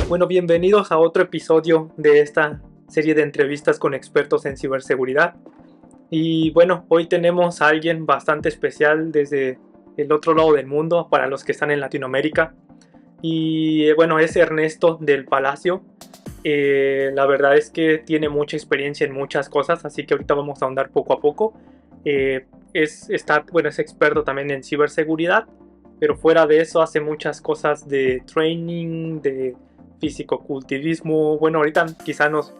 Bueno, bienvenidos a otro episodio de esta serie de entrevistas con expertos en ciberseguridad. Y bueno, hoy tenemos a alguien bastante especial desde el otro lado del mundo para los que están en Latinoamérica. Y bueno, es Ernesto del Palacio. La verdad es que tiene mucha experiencia en muchas cosas, así que ahorita vamos a ahondar poco a poco. Es experto también en ciberseguridad, pero fuera de eso hace muchas cosas de training, de fisicoculturismo. Bueno, ahorita quizá nos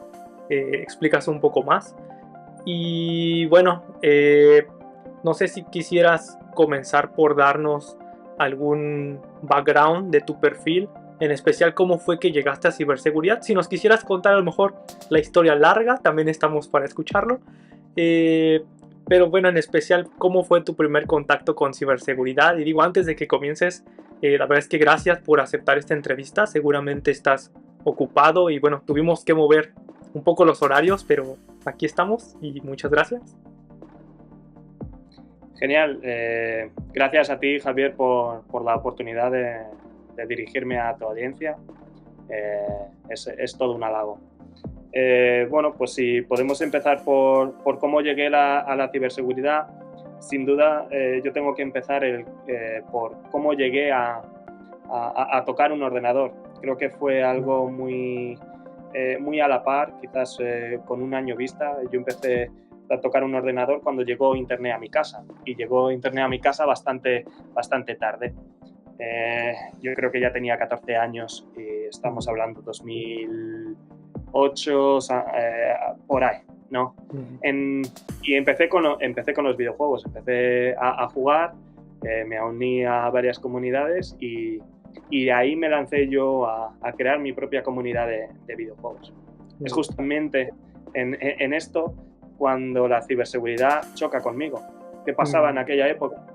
explicas un poco más. Y bueno, no sé si quisieras comenzar por darnos algún background de tu perfil, en especial cómo fue que llegaste a ciberseguridad. Si nos quisieras contar a lo mejor la historia larga, también estamos para escucharlo. Pero bueno, en especial, ¿cómo fue tu primer contacto con ciberseguridad? Y digo, antes de que comiences, la verdad es que gracias por aceptar esta entrevista. Seguramente estás ocupado y bueno, tuvimos que mover un poco los horarios, pero aquí estamos y muchas gracias. Genial. Gracias a ti, Javier, por la oportunidad de dirigirme a tu audiencia. Es todo un halago. Bueno, pues si podemos empezar por cómo llegué a la ciberseguridad, sin duda yo tengo que empezar por cómo llegué a tocar un ordenador. Creo que fue algo muy a la par, quizás con un año vista. Yo empecé a tocar un ordenador cuando llegó Internet a mi casa, y llegó Internet a mi casa bastante tarde. Yo creo que ya tenía 14 años y estamos hablando 2008, por ahí, ¿no? Y empecé con los videojuegos, empecé a jugar, me uní a varias comunidades y de ahí me lancé yo a crear mi propia comunidad de videojuegos. Es justamente en esto cuando la ciberseguridad choca conmigo. ¿Qué pasaba en aquella época?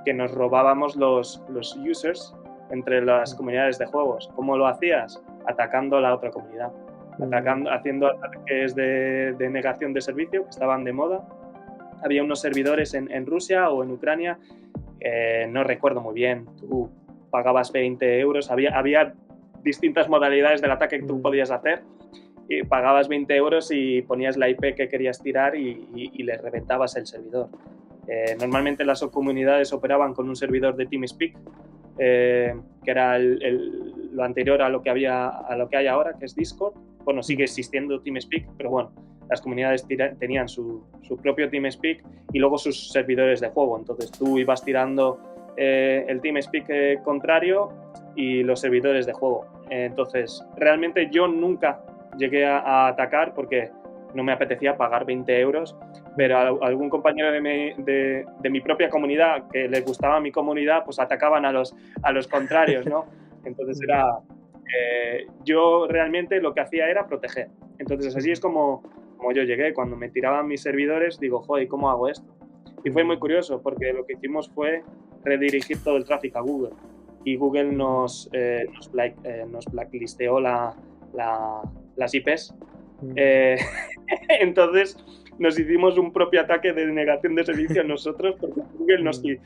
Que nos robábamos los users entre las comunidades de juegos. ¿Cómo lo hacías? Atacando a la otra comunidad. Haciendo ataques de negación de servicio que estaban de moda. Había unos servidores en Rusia o en Ucrania, no recuerdo muy bien. Tú pagabas 20 euros, había distintas modalidades del ataque que tú podías hacer, y pagabas 20 euros y ponías la IP que querías tirar y le reventabas el servidor. Normalmente las comunidades operaban con un servidor de TeamSpeak, que era lo anterior a lo que hay ahora, que es Discord. Bueno, sigue existiendo TeamSpeak, pero bueno, las comunidades tenían su propio TeamSpeak y luego sus servidores de juego. Entonces tú ibas tirando el TeamSpeak contrario y los servidores de juego. Entonces, realmente yo nunca llegué a atacar porque no me apetecía pagar 20 euros, pero algún compañero de mi propia comunidad que les gustaba mi comunidad, pues atacaban a los contrarios, ¿no? Entonces yo realmente lo que hacía era proteger. Entonces así es como yo llegué. Cuando me tiraban mis servidores, digo, joder, ¿cómo hago esto? Y fue muy curioso porque lo que hicimos fue redirigir todo el tráfico a Google, y Google nos blacklisteó las IPs. Entonces nos hicimos un propio ataque de negación de servicio nosotros, porque Google nos tiró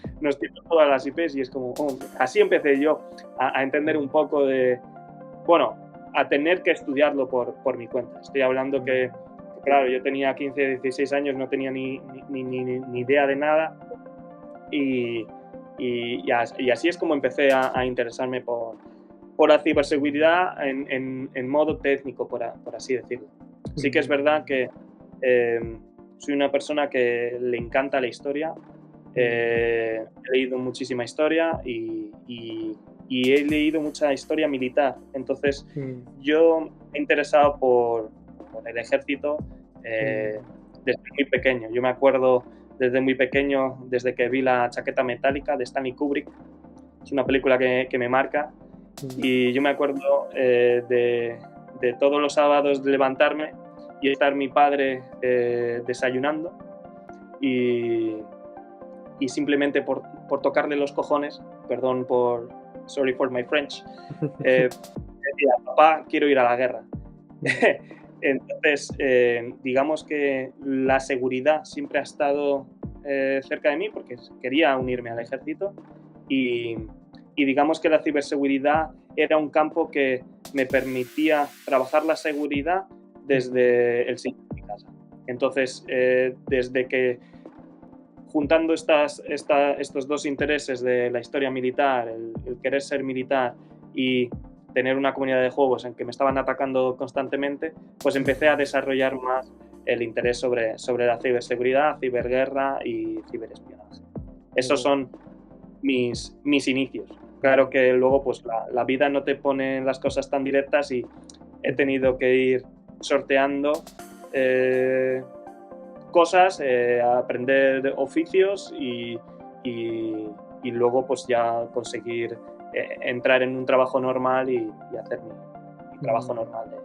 todas las IPs, y es como, así empecé yo a entender un poco a tener que estudiarlo por mi cuenta. Estoy hablando que, claro, yo tenía 15, 16 años, no tenía ni idea de nada, y así es como empecé a interesarme por la ciberseguridad en modo técnico, por así decirlo. Sí que es verdad que soy una persona que le encanta la historia. He leído muchísima historia y he leído mucha historia militar. Entonces yo me he interesado por el ejército desde muy pequeño. Yo me acuerdo desde muy pequeño, desde que vi La chaqueta metálica de Stanley Kubrick. Es una película que me marca. Y yo me acuerdo de todos los sábados de levantarme y estar mi padre desayunando, y simplemente por tocarle los cojones, perdón sorry for my French, decía, papá, quiero ir a la guerra. Entonces, digamos que la seguridad siempre ha estado cerca de mí porque quería unirme al ejército. y digamos que la ciberseguridad era un campo que me permitía trabajar la seguridad desde el sitio de mi casa. Entonces, desde que juntando estos dos intereses de la historia militar, el querer ser militar y tener una comunidad de juegos en que me estaban atacando constantemente, pues empecé a desarrollar más el interés sobre la ciberseguridad, ciberguerra y ciberespionaje. Esos son mis inicios. Claro que luego pues la vida no te pone las cosas tan directas y he tenido que ir sorteando cosas, aprender oficios y luego pues ya conseguir entrar en un trabajo normal y hacer mi trabajo normal.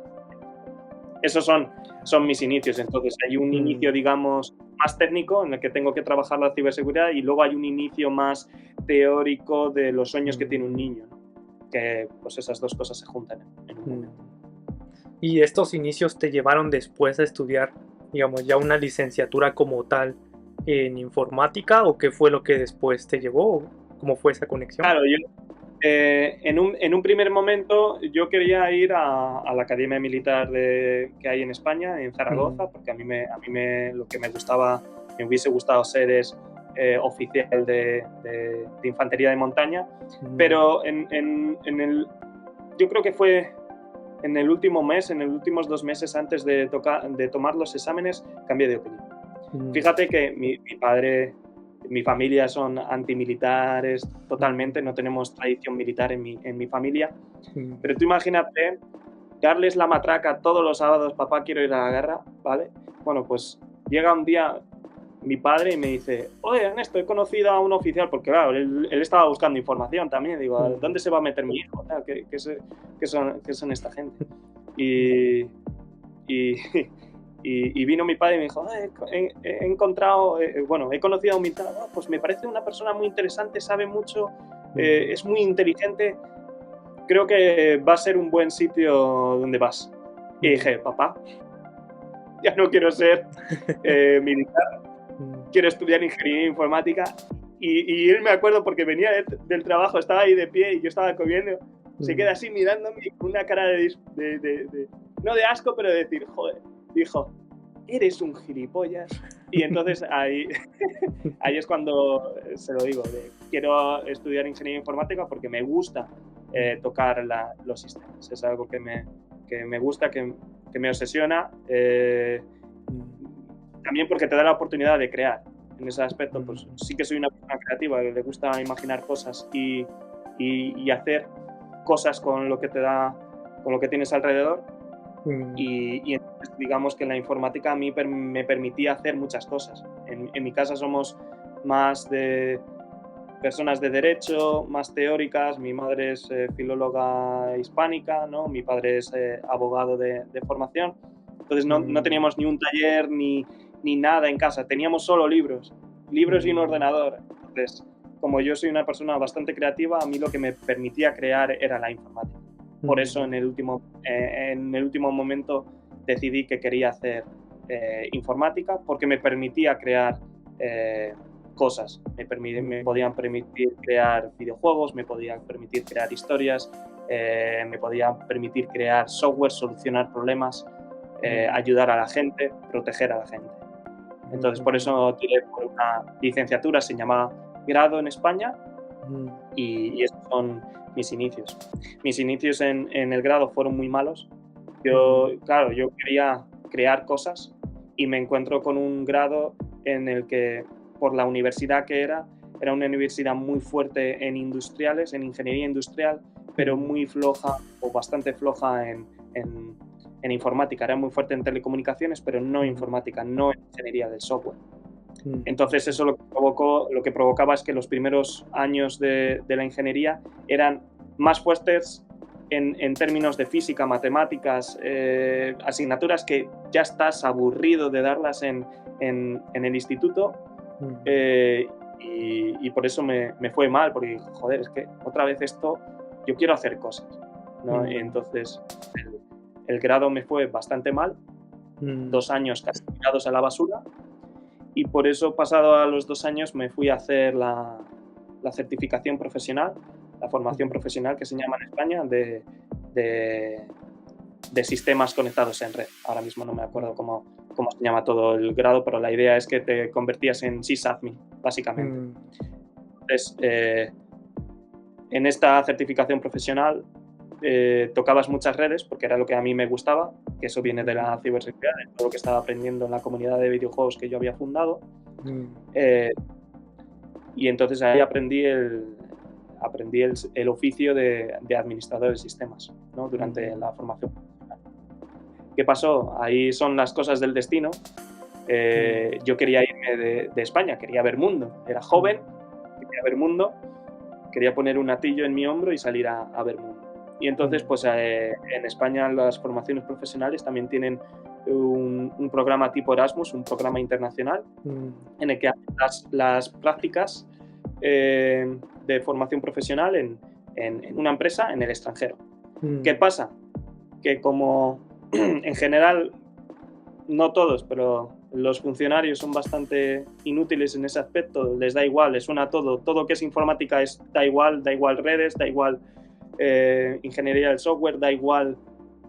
Esos son mis inicios. Entonces hay un inicio, digamos, más técnico en el que tengo que trabajar la ciberseguridad y luego hay un inicio más teórico de los sueños que tiene un niño, ¿no? Que pues esas dos cosas se juntan en un momento. ¿Y estos inicios te llevaron después a estudiar, digamos, ya una licenciatura como tal en informática, o qué fue lo que después te llevó? ¿Cómo fue esa conexión? Claro, yo en un primer momento yo quería ir a la Academia Militar que hay en España, en Zaragoza, porque a mí lo que me hubiese gustado ser es oficial de infantería de montaña, pero yo creo que fue en el último mes, en los últimos 2 meses antes de tomar los exámenes, cambié de opinión. Fíjate que mi padre, mi familia son antimilitares totalmente, no tenemos tradición militar en mi familia, pero tú imagínate darles la matraca todos los sábados, papá, quiero ir a la guerra, ¿vale? Bueno, pues llega un día mi padre y me dice, oye, Ernesto, he conocido a un oficial, porque claro, él estaba buscando información también, digo, ¿dónde se va a meter mi hijo? ¿Qué son esta gente? Y vino mi padre y me dijo, he encontrado, he conocido a un militar, pues me parece una persona muy interesante, sabe mucho, es muy inteligente, creo que va a ser un buen sitio donde vas. Y dije, papá, ya no quiero ser militar, quiero estudiar ingeniería informática. Y él, me acuerdo, porque venía del trabajo, estaba ahí de pie y yo estaba comiendo, se queda así mirándome con una cara no de asco, pero de decir, joder, dijo, eres un gilipollas. Y entonces ahí es cuando se lo digo, quiero estudiar ingeniería informática porque me gusta tocar los sistemas. Es algo que me gusta, que me obsesiona. También porque te da la oportunidad de crear. En ese aspecto, pues sí que soy una persona creativa, que le gusta imaginar cosas y hacer cosas con lo que tienes alrededor. Y entonces, digamos que la informática a mí me permitía hacer muchas cosas. En mi casa somos más de personas de derecho, más teóricas. Mi madre es filóloga hispánica, ¿no? Mi padre es abogado de formación. Entonces no teníamos ni un taller ni nada en casa, teníamos solo libros y un ordenador. Entonces, como yo soy una persona bastante creativa, a mí lo que me permitía crear era la informática. Por eso en el último momento decidí que quería hacer informática, porque me permitía crear cosas. Me podían permitir crear videojuegos, me podían permitir crear historias, me podían permitir crear software, solucionar problemas, ayudar a la gente, proteger a la gente. Entonces, por eso tiré por una licenciatura, se llama grado en España, y esos son mis inicios. Mis inicios en el grado fueron muy malos. Yo quería crear cosas y me encuentro con un grado en el que, por la universidad que era una universidad muy fuerte en industriales, en ingeniería industrial, pero muy floja o bastante floja en informática. Era muy fuerte en telecomunicaciones, pero no en informática, no en ingeniería del software. Entonces eso lo que provocaba es que los primeros años de la ingeniería eran más fuertes en términos de física, matemáticas, asignaturas que ya estás aburrido de darlas en el instituto, y por eso me fue mal, porque joder, es que otra vez esto, yo quiero hacer cosas, ¿no? Y entonces el grado me fue bastante mal, 2 años casi tirados a la basura, y por eso, pasado a los 2 años, me fui a hacer la la certificación profesional, la formación profesional que se llama en España de sistemas conectados en red. Ahora mismo no me acuerdo cómo se llama todo el grado, pero la idea es que te convertías en sysadmin, básicamente. Entonces, en esta certificación profesional tocabas muchas redes, porque era lo que a mí me gustaba, que eso viene de la ciberseguridad, de todo lo que estaba aprendiendo en la comunidad de videojuegos que yo había fundado. Y entonces ahí aprendí el oficio de administrador de sistemas, ¿no? Durante la formación. ¿Qué pasó? Ahí son las cosas del destino. Yo quería irme de España, quería ver mundo. Era joven, quería ver mundo, quería poner un atillo en mi hombro y salir a ver mundo. Y entonces, pues en España las formaciones profesionales también tienen un programa tipo Erasmus, un programa internacional, en el que hacen las prácticas de formación profesional en una empresa en el extranjero. ¿Qué pasa? Que como en general, no todos, pero los funcionarios son bastante inútiles en ese aspecto, les da igual, les suena todo que es informática da igual redes, da igual ingeniería del software, da igual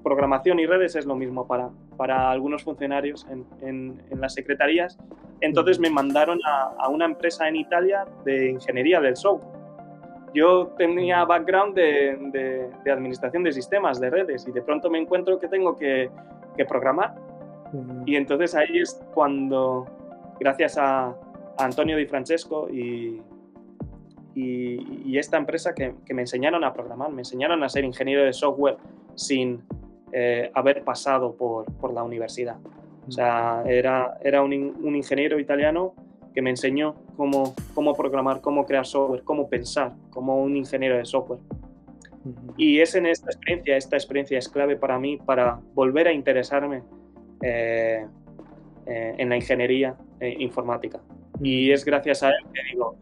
programación y redes, es lo mismo para algunos funcionarios en las secretarías. Entonces me mandaron a una empresa en Italia de ingeniería del software. Yo tenía background de administración de sistemas, de redes, y de pronto me encuentro que tengo que programar. Y entonces ahí es cuando, gracias a Antonio Di Francesco y esta empresa que me enseñaron a programar, me enseñaron a ser ingeniero de software sin haber pasado por la universidad. O sea, era un ingeniero italiano que me enseñó cómo programar, cómo crear software, cómo pensar como un ingeniero de software. Y es en esta experiencia es clave para mí para volver a interesarme en la ingeniería informática. Y es gracias a él que digo,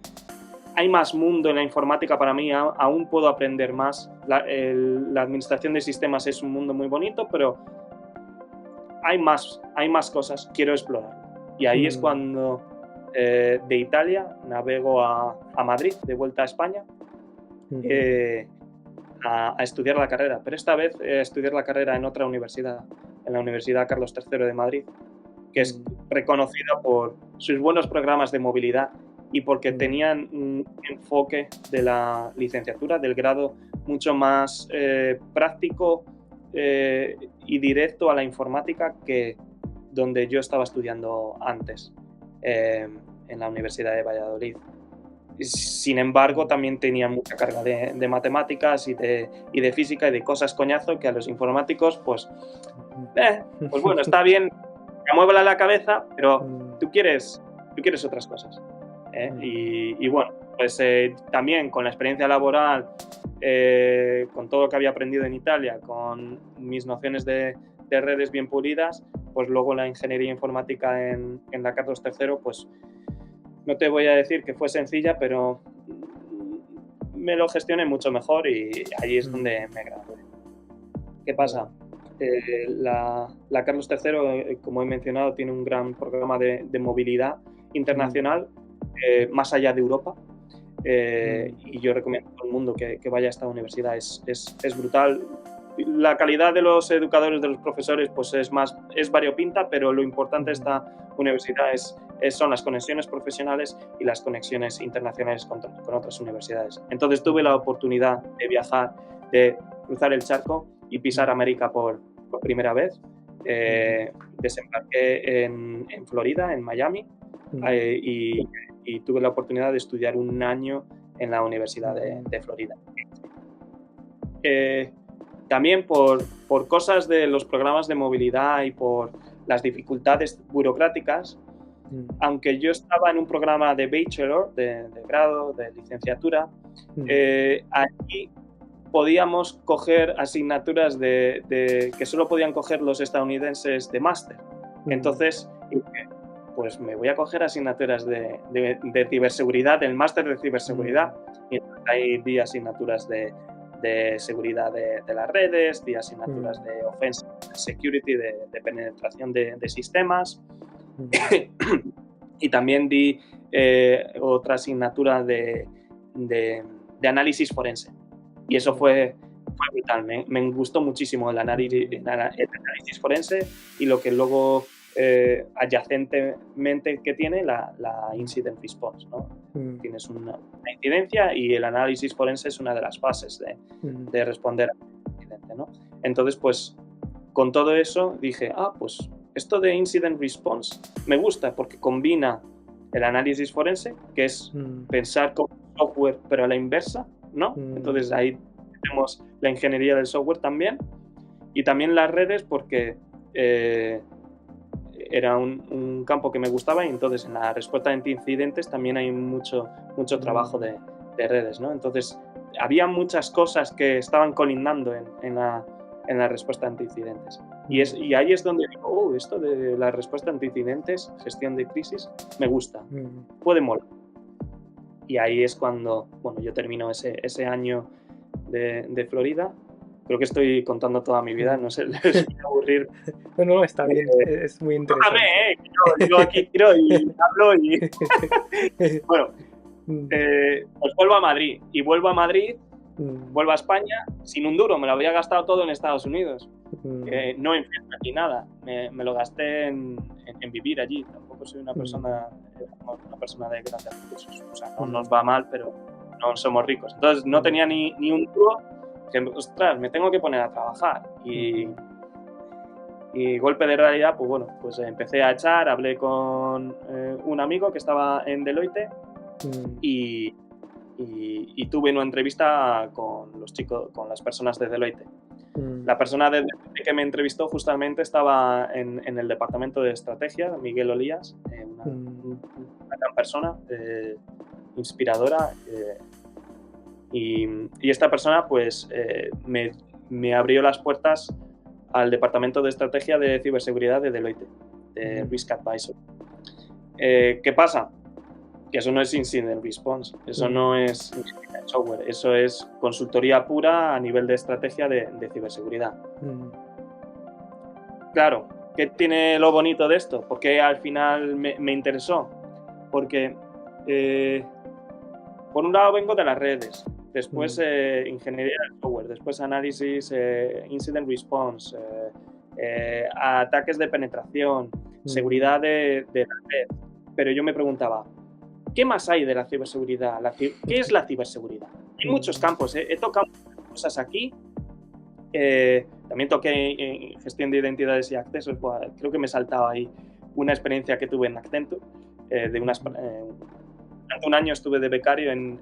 hay más mundo en la informática para mí, aún puedo aprender más. La administración de sistemas es un mundo muy bonito, pero hay más cosas, quiero explorar. Y ahí es cuando de Italia navego a Madrid, de vuelta a España, a estudiar la carrera, pero esta vez estudiar la carrera en otra universidad, en la Universidad Carlos III de Madrid, que es reconocida por sus buenos programas de movilidad y porque tenían un enfoque de la licenciatura, del grado, mucho más práctico y directo a la informática que donde yo estaba estudiando antes, en la Universidad de Valladolid. Sin embargo, también tenía mucha carga de matemáticas y de física y de cosas coñazo que a los informáticos, pues bueno, está bien, me mueve la cabeza, pero tú quieres otras cosas. Y bueno, pues también con la experiencia laboral, con todo lo que había aprendido en Italia, con mis nociones de redes bien pulidas, pues luego la ingeniería informática en la Carlos III, pues no te voy a decir que fue sencilla, pero me lo gestioné mucho mejor y allí es donde me gradué. ¿Qué pasa? La Carlos III, como he mencionado, tiene un gran programa de movilidad internacional más allá de Europa. Y yo recomiendo a todo el mundo que vaya a esta universidad. Es brutal. La calidad de los educadores, de los profesores, pues es variopinta, pero lo importante de esta universidad son las conexiones profesionales y las conexiones internacionales con otras universidades. Entonces tuve la oportunidad de viajar, de cruzar el charco y pisar América por primera vez. Desembarqué en Florida, en Miami, y tuve la oportunidad de estudiar un año en la Universidad de Florida. También por cosas de los programas de movilidad y por las dificultades burocráticas, aunque yo estaba en un programa de bachelor, de grado, de licenciatura, aquí podíamos coger asignaturas que solo podían coger los estadounidenses de máster. Entonces, pues me voy a coger asignaturas de ciberseguridad, del máster de ciberseguridad, y ahí di asignaturas de seguridad de las redes, di asignaturas de offensive security, de penetración de sistemas, y también di otra asignatura de de análisis forense. Y eso fue brutal. Me gustó muchísimo el análisis forense y lo que luego adyacentemente que tiene la incident response, ¿no? Tienes una incidencia y el análisis forense es una de las fases de responder a un incidente, ¿no? Entonces, pues, con todo eso dije, pues esto de incident response me gusta porque combina el análisis forense, que es pensar como software, pero a la inversa, ¿no? Entonces ahí tenemos la ingeniería del software también, y también las redes porque era un campo que me gustaba, y entonces en la respuesta ante incidentes también hay mucho trabajo de redes, ¿no? Entonces había muchas cosas que estaban colindando en la respuesta ante incidentes. Y ahí es donde digo, esto de la respuesta ante incidentes, gestión de crisis, me gusta, puede molar. Y ahí es cuando, bueno, yo termino ese año de Florida. Creo que estoy contando toda mi vida, no sé, les voy a aburrir. No, está bien, es muy interesante. Yo aquí tiro y hablo y... Bueno, pues vuelvo a Madrid. Y vuelvo a Madrid, vuelvo a España, sin un duro, me lo había gastado todo en Estados Unidos. No en fiesta ni nada, me lo gasté en vivir allí. Tampoco soy una persona de grandes recursos, o sea, no nos va mal, pero no somos ricos. Entonces no tenía ni un duro, que, ostras, me tengo que poner a trabajar. Y golpe de realidad, pues bueno, pues empecé a echar, hablé con un amigo que estaba en Deloitte y tuve una entrevista con los chicos, con las personas de Deloitte. La persona de Deloitte que me entrevistó justamente estaba en el departamento de estrategia, Miguel Olías, una gran persona, inspiradora, y esta persona pues me abrió las puertas al departamento de estrategia de ciberseguridad de Deloitte, de Risk Advisor. ¿Qué pasa? Que eso no es incident response, eso no es software, eso es consultoría pura a nivel de estrategia de ciberseguridad. Claro, ¿qué tiene lo bonito de esto? Porque al final me interesó. Porque, por un lado, vengo de las redes, después ingeniería del software, después análisis, incident response, ataques de penetración, seguridad de la red. Pero yo me preguntaba, ¿qué más hay de la ciberseguridad? ¿Qué es la ciberseguridad? Hay muchos campos, he tocado muchas cosas aquí. También toqué gestión de identidades y accesos. Creo que me saltaba ahí una experiencia que tuve en Accenture. Durante un año estuve de becario en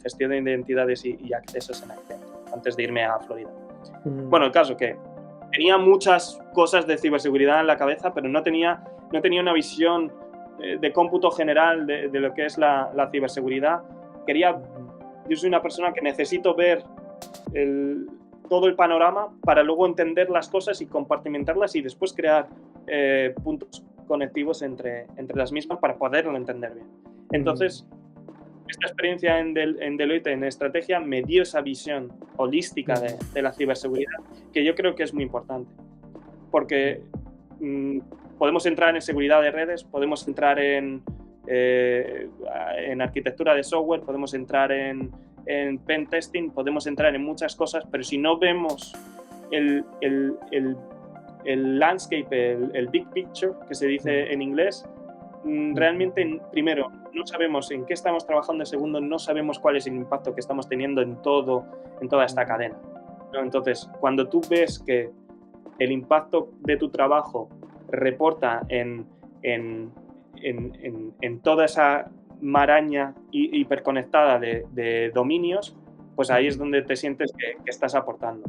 gestión de identidades y accesos en Accenture, antes de irme a Florida. Bueno, el caso que tenía muchas cosas de ciberseguridad en la cabeza, pero no tenía una visión de cómputo general de lo que es la ciberseguridad. Yo soy una persona que necesito ver todo el panorama para luego entender las cosas y compartimentarlas y después crear puntos conectivos entre las mismas para poderlo entender bien. Entonces, esta experiencia en Deloitte en estrategia me dio esa visión holística de la ciberseguridad, que yo creo que es muy importante, porque podemos entrar en seguridad de redes, podemos entrar en arquitectura de software, podemos entrar en pen testing, podemos entrar en muchas cosas, pero si no vemos el landscape, el big picture, que se dice en inglés, realmente, primero, no sabemos en qué estamos trabajando, segundo, no sabemos cuál es el impacto que estamos teniendo en toda esta cadena, ¿no? Entonces, cuando tú ves que el impacto de tu trabajo reporta en toda esa maraña hiperconectada de dominios, pues ahí es donde te sientes que estás aportando.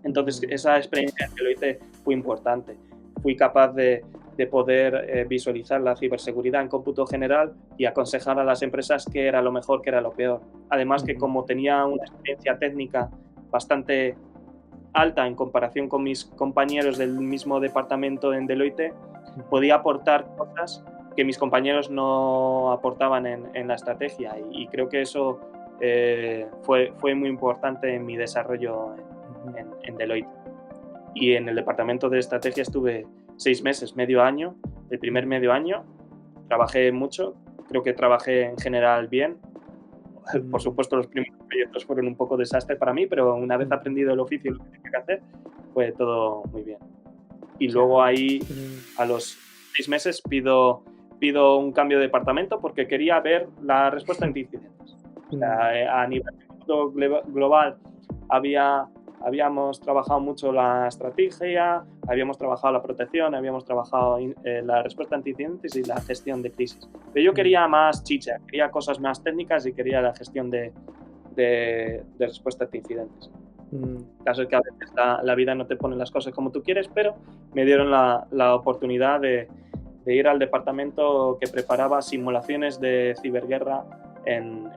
Entonces, esa experiencia que lo hice fue importante. Fui capaz de poder visualizar la ciberseguridad en cómputo general y aconsejar a las empresas qué era lo mejor, qué era lo peor. Además que como tenía una experiencia técnica bastante alta en comparación con mis compañeros del mismo departamento en Deloitte, podía aportar cosas que mis compañeros no aportaban en la estrategia, y creo que eso fue muy importante en mi desarrollo en Deloitte. Y en el departamento de estrategia estuve 6 meses, medio año. El primer medio año trabajé mucho, creo que trabajé en general bien. Por supuesto, los primeros proyectos fueron un poco desastre para mí, pero una vez aprendido el oficio y lo que tenía que hacer, fue todo muy bien. Y luego ahí, a los 6 meses, pido un cambio de departamento porque quería ver la respuesta ante incidentes. O sea, a nivel global habíamos trabajado mucho la estrategia, habíamos trabajado la protección, habíamos trabajado la respuesta ante incidentes y la gestión de crisis. Pero yo quería más chicha, quería cosas más técnicas y quería la gestión de respuesta ante incidentes. El caso es que a veces la vida no te pone las cosas como tú quieres, pero me dieron la oportunidad de ir al departamento que preparaba simulaciones de ciberguerra en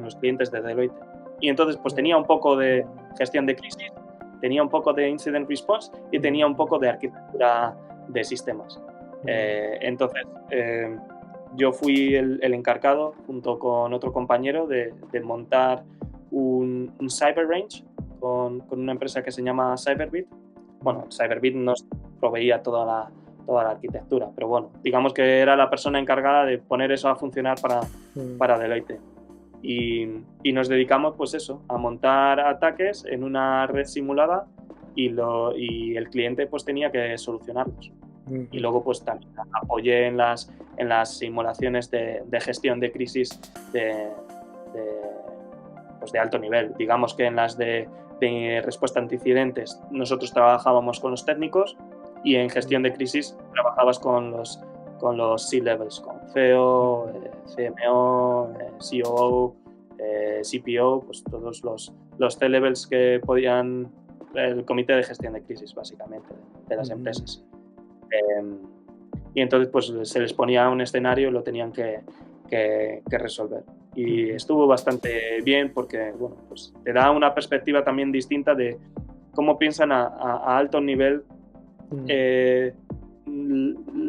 los clientes de Deloitte. Y entonces pues tenía un poco de gestión de crisis, tenía un poco de incident response y tenía un poco de arquitectura de sistemas. Entonces yo fui el encargado, junto con otro compañero, de montar un cyber range con una empresa que se llama Cyberbit. Bueno, Cyberbit nos proveía toda la arquitectura, pero bueno, digamos que era la persona encargada de poner eso a funcionar para Deloitte. Y nos dedicamos, pues eso, a montar ataques en una red simulada y el cliente pues tenía que solucionarlos. Y luego pues también apoyé en las simulaciones de gestión de crisis de alto nivel. Digamos que en las de respuesta ante incidentes nosotros trabajábamos con los técnicos y en gestión de crisis trabajabas con los C-levels, con CEO, CMO, COO, CPO, pues todos los C-levels que podían, el comité de gestión de crisis básicamente de las empresas. Y entonces pues se les ponía un escenario y lo tenían que resolver. Y estuvo bastante bien porque bueno, pues te da una perspectiva también distinta de cómo piensan a alto nivel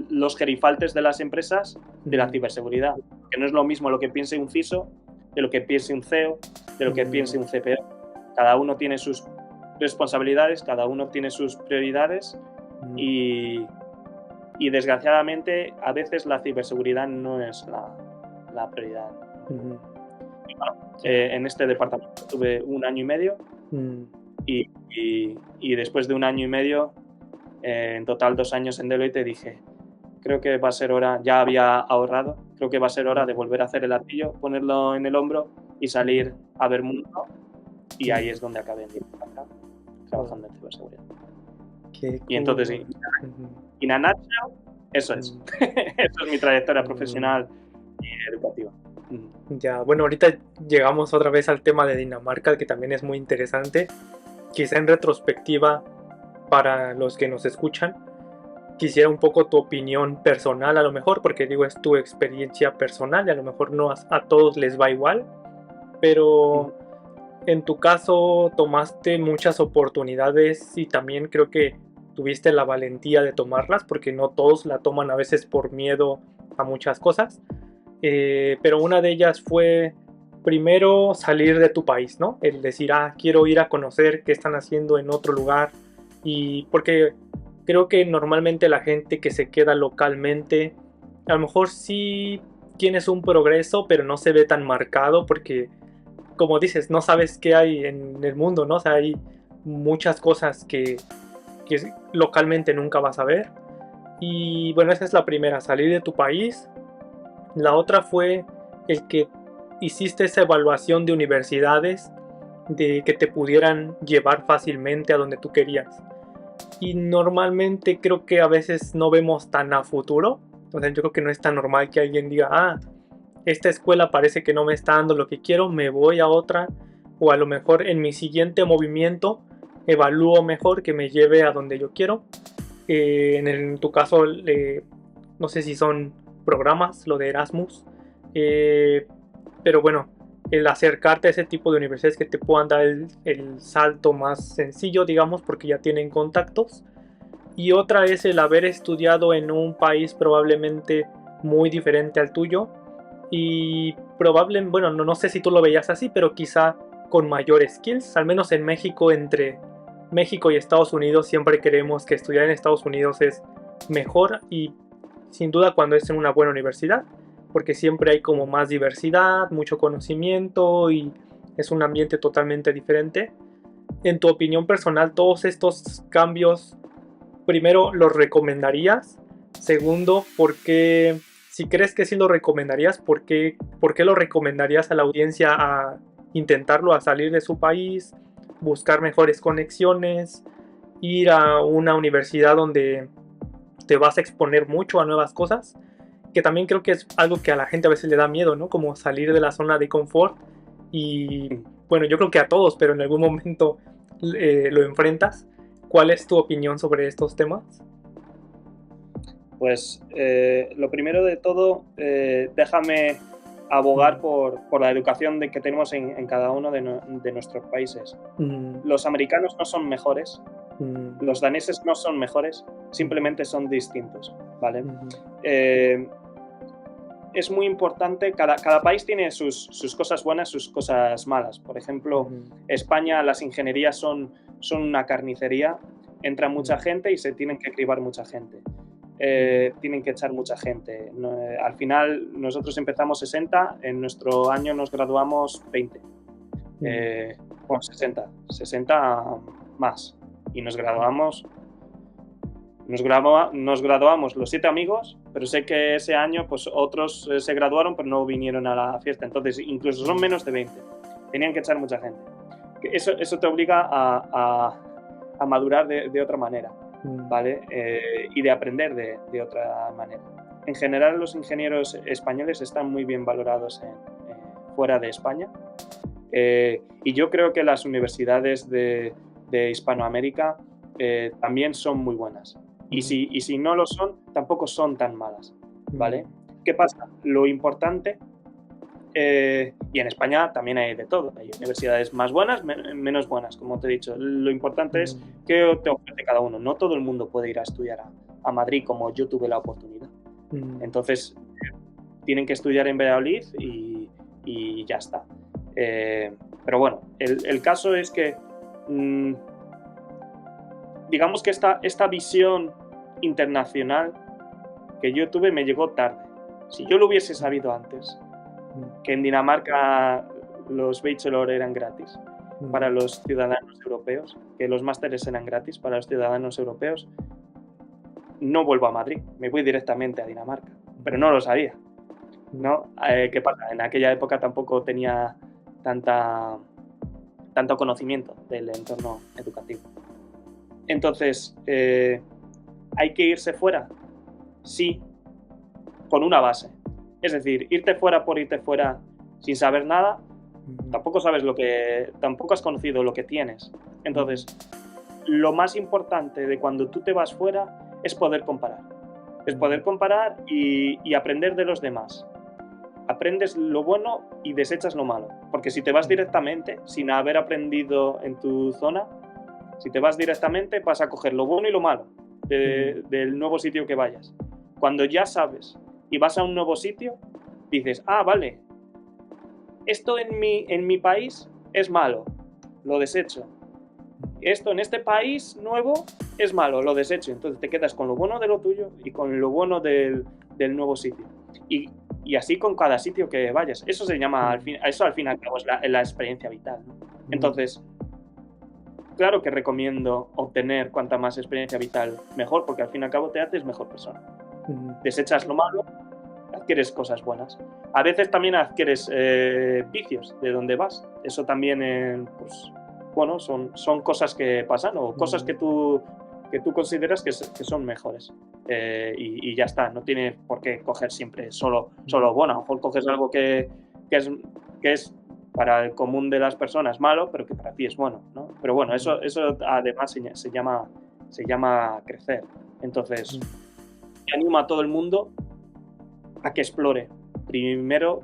los gerifaltes de las empresas de la ciberseguridad, que no es lo mismo lo que piense un CISO, de lo que piense un CEO, de lo que piense un CPO. Cada uno tiene sus responsabilidades, cada uno tiene sus prioridades y desgraciadamente a veces la ciberseguridad no es la prioridad. Y bueno, en este departamento tuve 1 año y medio y después de 1 año y medio, en total 2 años en Deloitte, dije, creo que va a ser hora, ya había ahorrado, creo que va a ser hora de volver a hacer el artillo, ponerlo en el hombro y salir a ver mundo, y ahí es donde acabé en Dinamarca, trabajando en ciberseguridad. Y entonces, in a nutshell, eso es. Eso es mi trayectoria profesional y educativa. Ya, bueno, ahorita llegamos otra vez al tema de Dinamarca, que también es muy interesante. Quizá en retrospectiva, para los que nos escuchan, quisiera un poco tu opinión personal a lo mejor, porque digo, es tu experiencia personal y a lo mejor no a todos les va igual, pero en tu caso tomaste muchas oportunidades y también creo que tuviste la valentía de tomarlas, porque no todos la toman a veces por miedo a muchas cosas, pero una de ellas fue primero salir de tu país, ¿no? El decir, quiero ir a conocer qué están haciendo en otro lugar, y porque creo que normalmente la gente que se queda localmente, a lo mejor sí tienes un progreso, pero no se ve tan marcado porque, como dices, no sabes qué hay en el mundo, ¿no? O sea, hay muchas cosas que localmente nunca vas a ver. Y bueno, esa es la primera, salir de tu país. La otra fue el que hiciste esa evaluación de universidades de que te pudieran llevar fácilmente a donde tú querías. Y normalmente creo que a veces no vemos tan a futuro. O sea, yo creo que no es tan normal que alguien diga, esta escuela parece que no me está dando lo que quiero, me voy a otra, o a lo mejor en mi siguiente movimiento evalúo mejor que me lleve a donde yo quiero. En tu caso, no sé si son programas, lo de Erasmus, pero bueno, el acercarte a ese tipo de universidades que te puedan dar el salto más sencillo, digamos, porque ya tienen contactos. Y otra es el haber estudiado en un país probablemente muy diferente al tuyo y bueno, no sé si tú lo veías así, pero quizá con mayores skills. Al menos en México, entre México y Estados Unidos, siempre creemos que estudiar en Estados Unidos es mejor, y sin duda cuando es en una buena universidad, porque siempre hay como más diversidad, mucho conocimiento y es un ambiente totalmente diferente. En tu opinión personal, todos estos cambios, primero, ¿los recomendarías? Segundo, ¿por qué, si crees que sí lo recomendarías, por qué lo recomendarías a la audiencia a intentarlo, a salir de su país, buscar mejores conexiones, ir a una universidad donde te vas a exponer mucho a nuevas cosas? Que también creo que es algo que a la gente a veces le da miedo, ¿no? Como salir de la zona de confort y, bueno, yo creo que a todos, pero en algún momento lo enfrentas. ¿Cuál es tu opinión sobre estos temas? Pues lo primero de todo, déjame abogar por la educación que tenemos en cada uno de nuestros países. Los americanos no son mejores, los daneses no son mejores, simplemente son distintos, ¿vale? Es muy importante, cada país tiene sus cosas buenas, sus cosas malas. Por ejemplo, España, las ingenierías son una carnicería, entra mucha gente y se tienen que cribar mucha gente. Tienen que echar mucha gente. Al final, nosotros empezamos 60, en nuestro año nos graduamos 20. Bueno, 60 más. Y nos graduamos los 7 amigos, pero sé que ese año pues otros se graduaron pero no vinieron a la fiesta, entonces incluso son menos de 20. Tenían que echar mucha gente. Eso te obliga a madurar de otra manera, ¿vale? Y de aprender de otra manera. En general, los ingenieros españoles están muy bien valorados fuera de España, y yo creo que las universidades de Hispanoamérica también son muy buenas. Y si no lo son, tampoco son tan malas, ¿vale? ¿Qué pasa? Lo importante, y en España también hay de todo, hay universidades más buenas, menos buenas, como te he dicho. Lo importante es qué te ofrece cada uno. No todo el mundo puede ir a estudiar a Madrid como yo tuve la oportunidad. Entonces, tienen que estudiar en Valladolid y ya está. Pero bueno, el caso es que digamos que esta visión internacional que yo tuve me llegó tarde. Si yo lo hubiese sabido antes, que en Dinamarca los bachelor eran gratis para los ciudadanos europeos, que los másteres eran gratis para los ciudadanos europeos, no vuelvo a Madrid, me voy directamente a Dinamarca, pero no lo sabía, ¿no? ¿Qué pasa? En aquella época tampoco tenía tanto conocimiento del entorno educativo. Entonces, ¿hay que irse fuera? Sí, con una base. Es decir, irte fuera por irte fuera sin saber nada, tampoco has conocido lo que tienes. Entonces, lo más importante de cuando tú te vas fuera es poder comparar. Es poder comparar y aprender de los demás. Aprendes lo bueno y desechas lo malo. Porque si te vas directamente, sin haber aprendido en tu zona, si te vas directamente, vas a coger lo bueno y lo malo del nuevo sitio que vayas. Cuando ya sabes y vas a un nuevo sitio, dices, vale, esto en mi país es malo, lo desecho. Esto en este país nuevo es malo, lo desecho. Entonces te quedas con lo bueno de lo tuyo y con lo bueno del nuevo sitio. Y así con cada sitio que vayas. Eso se llama, al fin y al cabo, es la experiencia vital, ¿no? Entonces, claro que recomiendo obtener cuanta más experiencia vital mejor, porque al fin y al cabo te haces mejor persona. Desechas lo malo, adquieres cosas buenas. A veces también adquieres vicios de donde vas. Eso también, pues, bueno, son cosas que pasan o cosas que tú consideras que son mejores. Y ya está, no tienes por qué coger siempre solo bueno. A lo mejor coges algo que es para el común de las personas malo, pero que para ti es bueno, ¿no? Pero bueno, eso además se llama crecer. Entonces, animo a todo el mundo a que explore. Primero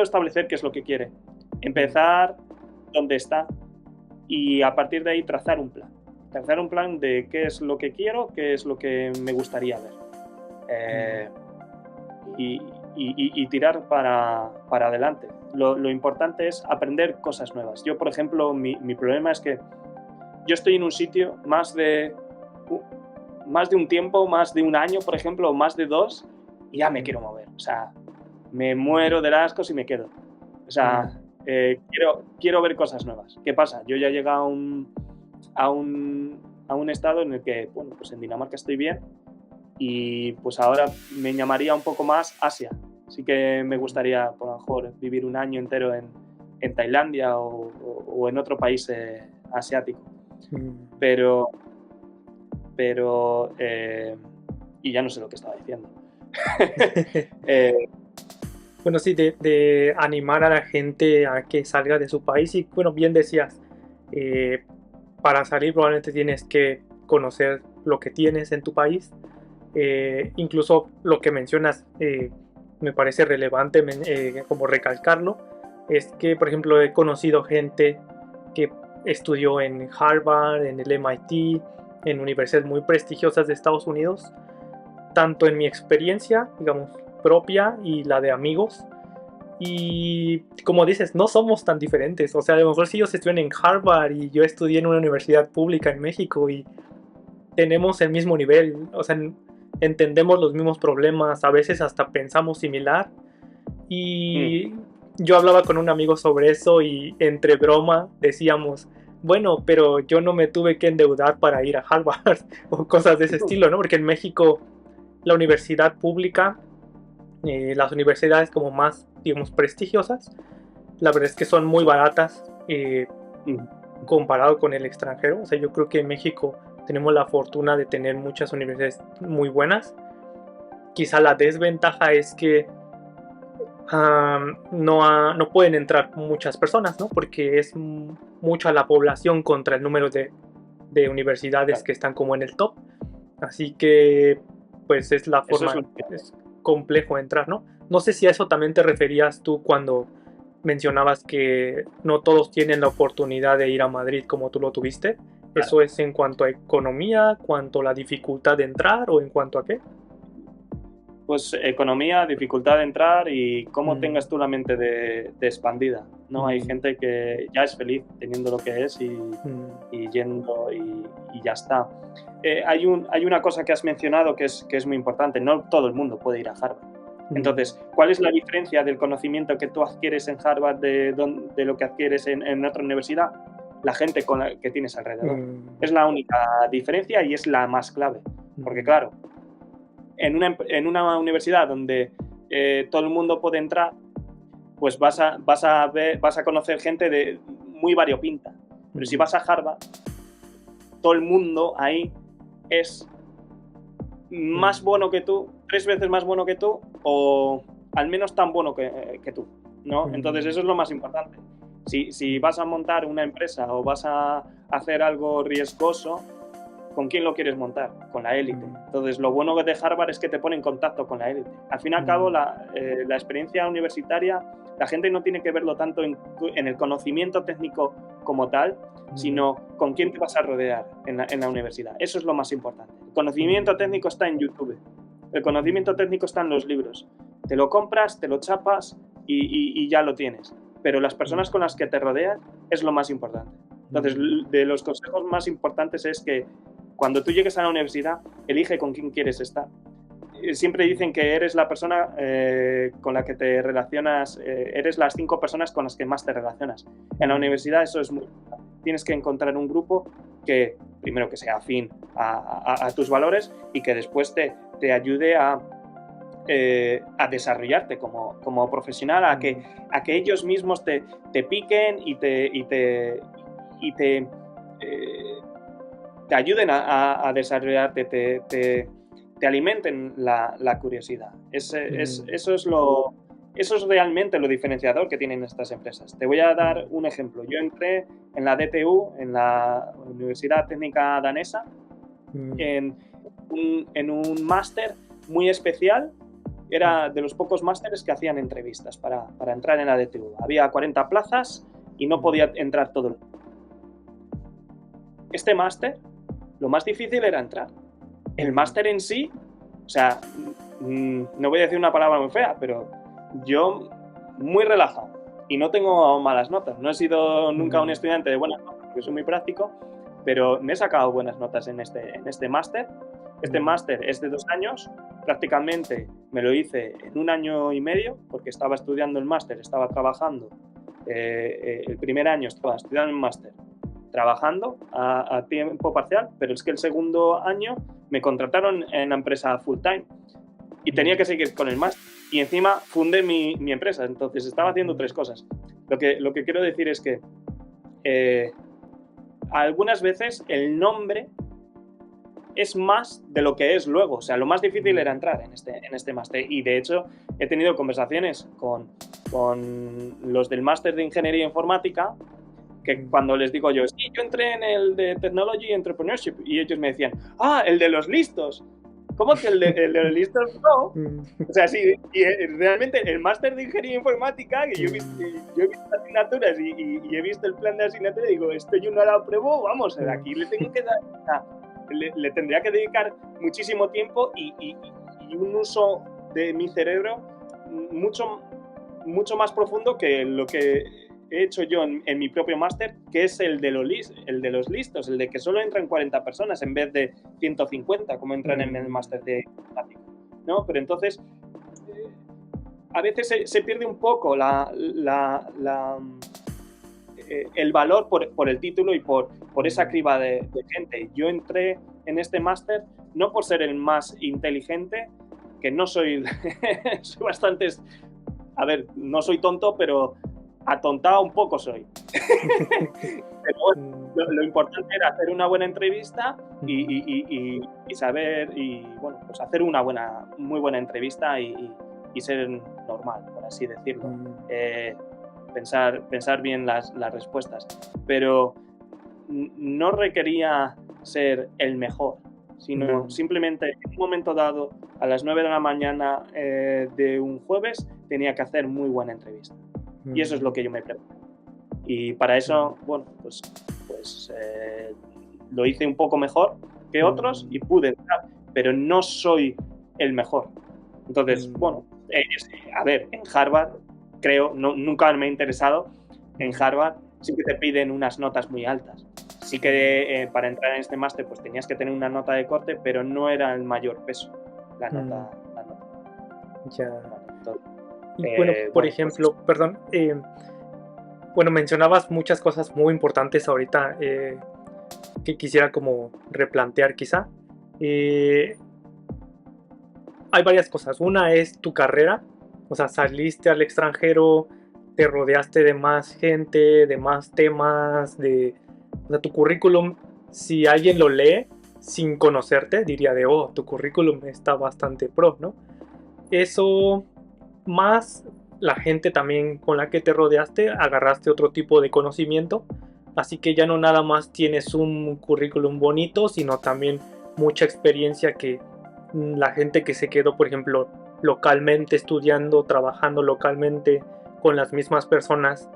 establecer qué es lo que quiere. Empezar donde está y a partir de ahí trazar un plan. Trazar un plan de qué es lo que quiero, qué es lo que me gustaría ver. Y tirar para adelante. Lo importante es aprender cosas nuevas. Yo, por ejemplo, mi problema es que yo estoy en un sitio más de un tiempo, más de un año, por ejemplo, o más de 2, y ya me quiero mover. O sea, me muero del asco si me quedo. O sea, quiero ver cosas nuevas. ¿Qué pasa? Yo ya he llegado a un estado en el que, bueno, pues en Dinamarca estoy bien y pues ahora me llamaría un poco más Asia. Sí que me gustaría, por lo mejor, vivir un año entero en Tailandia o en otro país asiático. Pero y ya no sé lo que estaba diciendo. Bueno, sí, de animar a la gente a que salga de su país y, bueno, bien decías, para salir probablemente tienes que conocer lo que tienes en tu país. Incluso lo que mencionas me parece relevante como recalcarlo, es que, por ejemplo, he conocido gente que estudió en Harvard, en el MIT, en universidades muy prestigiosas de Estados Unidos, tanto en mi experiencia, digamos, propia y la de amigos. Y como dices, no somos tan diferentes. O sea, a lo mejor si ellos estudian en Harvard y yo estudié en una universidad pública en México y tenemos el mismo nivel, o sea, entendemos los mismos problemas, a veces hasta pensamos similar. Y yo hablaba con un amigo sobre eso y entre broma decíamos, bueno, pero yo no me tuve que endeudar para ir a Harvard o cosas de ese estilo, ¿no? Porque en México la universidad pública, las universidades como más, digamos, prestigiosas, la verdad es que son muy baratas comparado con el extranjero. O sea, yo creo que en México tenemos la fortuna de tener muchas universidades muy buenas. Quizá la desventaja es que no pueden entrar muchas personas, ¿no? Porque es mucha la población contra el número de universidades que están como en el top. Así que, pues es la forma, es complejo entrar, ¿no? No sé si a eso también te referías tú cuando mencionabas que no todos tienen la oportunidad de ir a Madrid como tú lo tuviste. ¿Eso es en cuanto a economía, cuanto a la dificultad de entrar o en cuanto a qué? Pues economía, dificultad de entrar y cómo tengas tú la mente de expandida, ¿no? Hay gente que ya es feliz teniendo lo que es y yendo y ya está. Hay una cosa que has mencionado que es muy importante, no todo el mundo puede ir a Harvard. Entonces, ¿cuál es la diferencia del conocimiento que tú adquieres en Harvard de lo que adquieres en otra universidad? La gente con la que tienes alrededor. Es la única diferencia y es la más clave. Porque claro, en una universidad donde todo el mundo puede entrar, pues vas a conocer gente de muy variopinta. Pero si vas a Harvard, todo el mundo ahí es más bueno que tú, 3 veces más bueno que tú, o al menos tan bueno que tú, ¿no? Entonces eso es lo más importante. Si vas a montar una empresa o vas a hacer algo riesgoso, ¿con quién lo quieres montar? Con la élite. Entonces, lo bueno de Harvard es que te pone en contacto con la élite. Al fin y al cabo, la experiencia universitaria, la gente no tiene que verlo tanto en el conocimiento técnico como tal, sino con quién te vas a rodear en la universidad. Eso es lo más importante. El conocimiento técnico está en YouTube. El conocimiento técnico está en los libros. Te lo compras, te lo chapas y ya lo tienes. Pero las personas con las que te rodeas es lo más importante. Entonces, de los consejos más importantes es que cuando tú llegues a la universidad, elige con quién quieres estar. Siempre dicen que eres la persona con la que te relacionas, eres las 5 personas con las que más te relacionas. En la universidad eso es muy importante. Tienes que encontrar un grupo que, primero, que sea afín a tus valores y que después te ayude a desarrollarte como profesional, a que ellos mismos te piquen y te ayuden a desarrollarte, te alimenten la curiosidad. Eso es realmente lo diferenciador que tienen estas empresas. Te voy a dar un ejemplo. Yo entré en la DTU, en la Universidad Técnica Danesa, en un máster muy especial. Era de los pocos másteres que hacían entrevistas para entrar en la DTU. Había 40 plazas y no podía entrar todo el mundo. Este máster, lo más difícil era entrar. El máster en sí, o sea, no voy a decir una palabra muy fea, pero yo muy relajado y no tengo malas notas. No he sido nunca un estudiante de buenas notas porque soy muy práctico, pero me he sacado buenas notas en este máster. Este máster es de 2 años, prácticamente me lo hice en 1 año y medio, porque estaba estudiando el máster, estaba trabajando. El primer año estaba estudiando el máster, trabajando a tiempo parcial, pero es que el segundo año me contrataron en la empresa full time y tenía que seguir con el máster. Y encima fundé mi empresa, entonces estaba haciendo 3 cosas. Lo que quiero decir es que algunas veces el nombre es más de lo que es luego. O sea, lo más difícil era entrar en este máster. Y de hecho, he tenido conversaciones con los del máster de Ingeniería Informática, que cuando les digo yo, sí, yo entré en el de Technology Entrepreneurship, y ellos me decían, el de los listos. ¿Cómo que el de los listos no? O sea, sí, y realmente el máster de Ingeniería Informática, que yo he visto asignaturas y he visto el plan de asignatura y digo, esto yo no lo apruebo, vamos, aquí le tengo que dar, le tendría que dedicar muchísimo tiempo y un uso de mi cerebro mucho más profundo que lo que he hecho yo en mi propio máster, que es el de los listos, el de que solo entran 40 personas en vez de 150, como entran en el máster de informática, ¿no? Pero entonces, a veces se pierde un poco el valor por el título y por esa criba de gente. Yo entré en este máster no por ser el más inteligente, que no soy, soy bastante, a ver, no soy tonto, pero atontado un poco soy. Pero bueno, lo importante era hacer una buena entrevista y saber, y bueno, pues hacer una muy buena entrevista y ser normal, por así decirlo. Pensar bien las respuestas, pero no requería ser el mejor, sino simplemente en un momento dado, a las 9 de la mañana de un jueves, tenía que hacer muy buena entrevista. Y eso es lo que yo me preparé. Y para eso, bueno, pues lo hice un poco mejor que otros y pude entrar, pero no soy el mejor. Entonces, bueno, a ver, en Harvard, creo, nunca me ha interesado, en Harvard sí que te piden unas notas muy altas. Sí que para entrar en este máster pues tenías que tener una nota de corte, pero no era el mayor peso la nota. Ya. Entonces, y bueno, por ejemplo, pues, perdón, bueno, mencionabas muchas cosas muy importantes ahorita que quisiera como replantear quizá. Hay varias cosas. Una es tu carrera, o sea, saliste al extranjero, te rodeaste de más gente, de más temas, o sea, tu currículum, si alguien lo lee sin conocerte, diría tu currículum está bastante pro, ¿no? Eso, más la gente también con la que te rodeaste, agarraste otro tipo de conocimiento, así que ya no nada más tienes un currículum bonito, sino también mucha experiencia que la gente que se quedó, por ejemplo, localmente estudiando, trabajando localmente con las mismas personas,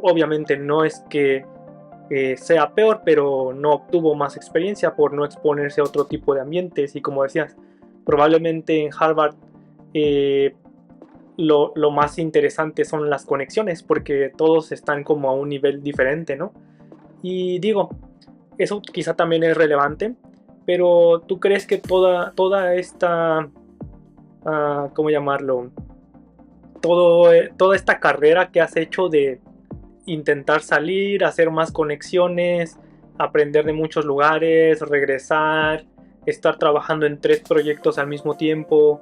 obviamente no es que sea peor, pero no obtuvo más experiencia por no exponerse a otro tipo de ambientes. Y como decías, probablemente en Harvard lo más interesante son las conexiones, porque todos están como a un nivel diferente, ¿no? Y digo, eso quizá también es relevante, pero ¿tú crees que toda esta, ¿cómo llamarlo? Toda esta carrera que has hecho de intentar salir, hacer más conexiones, aprender de muchos lugares, regresar, estar trabajando en 3 proyectos al mismo tiempo,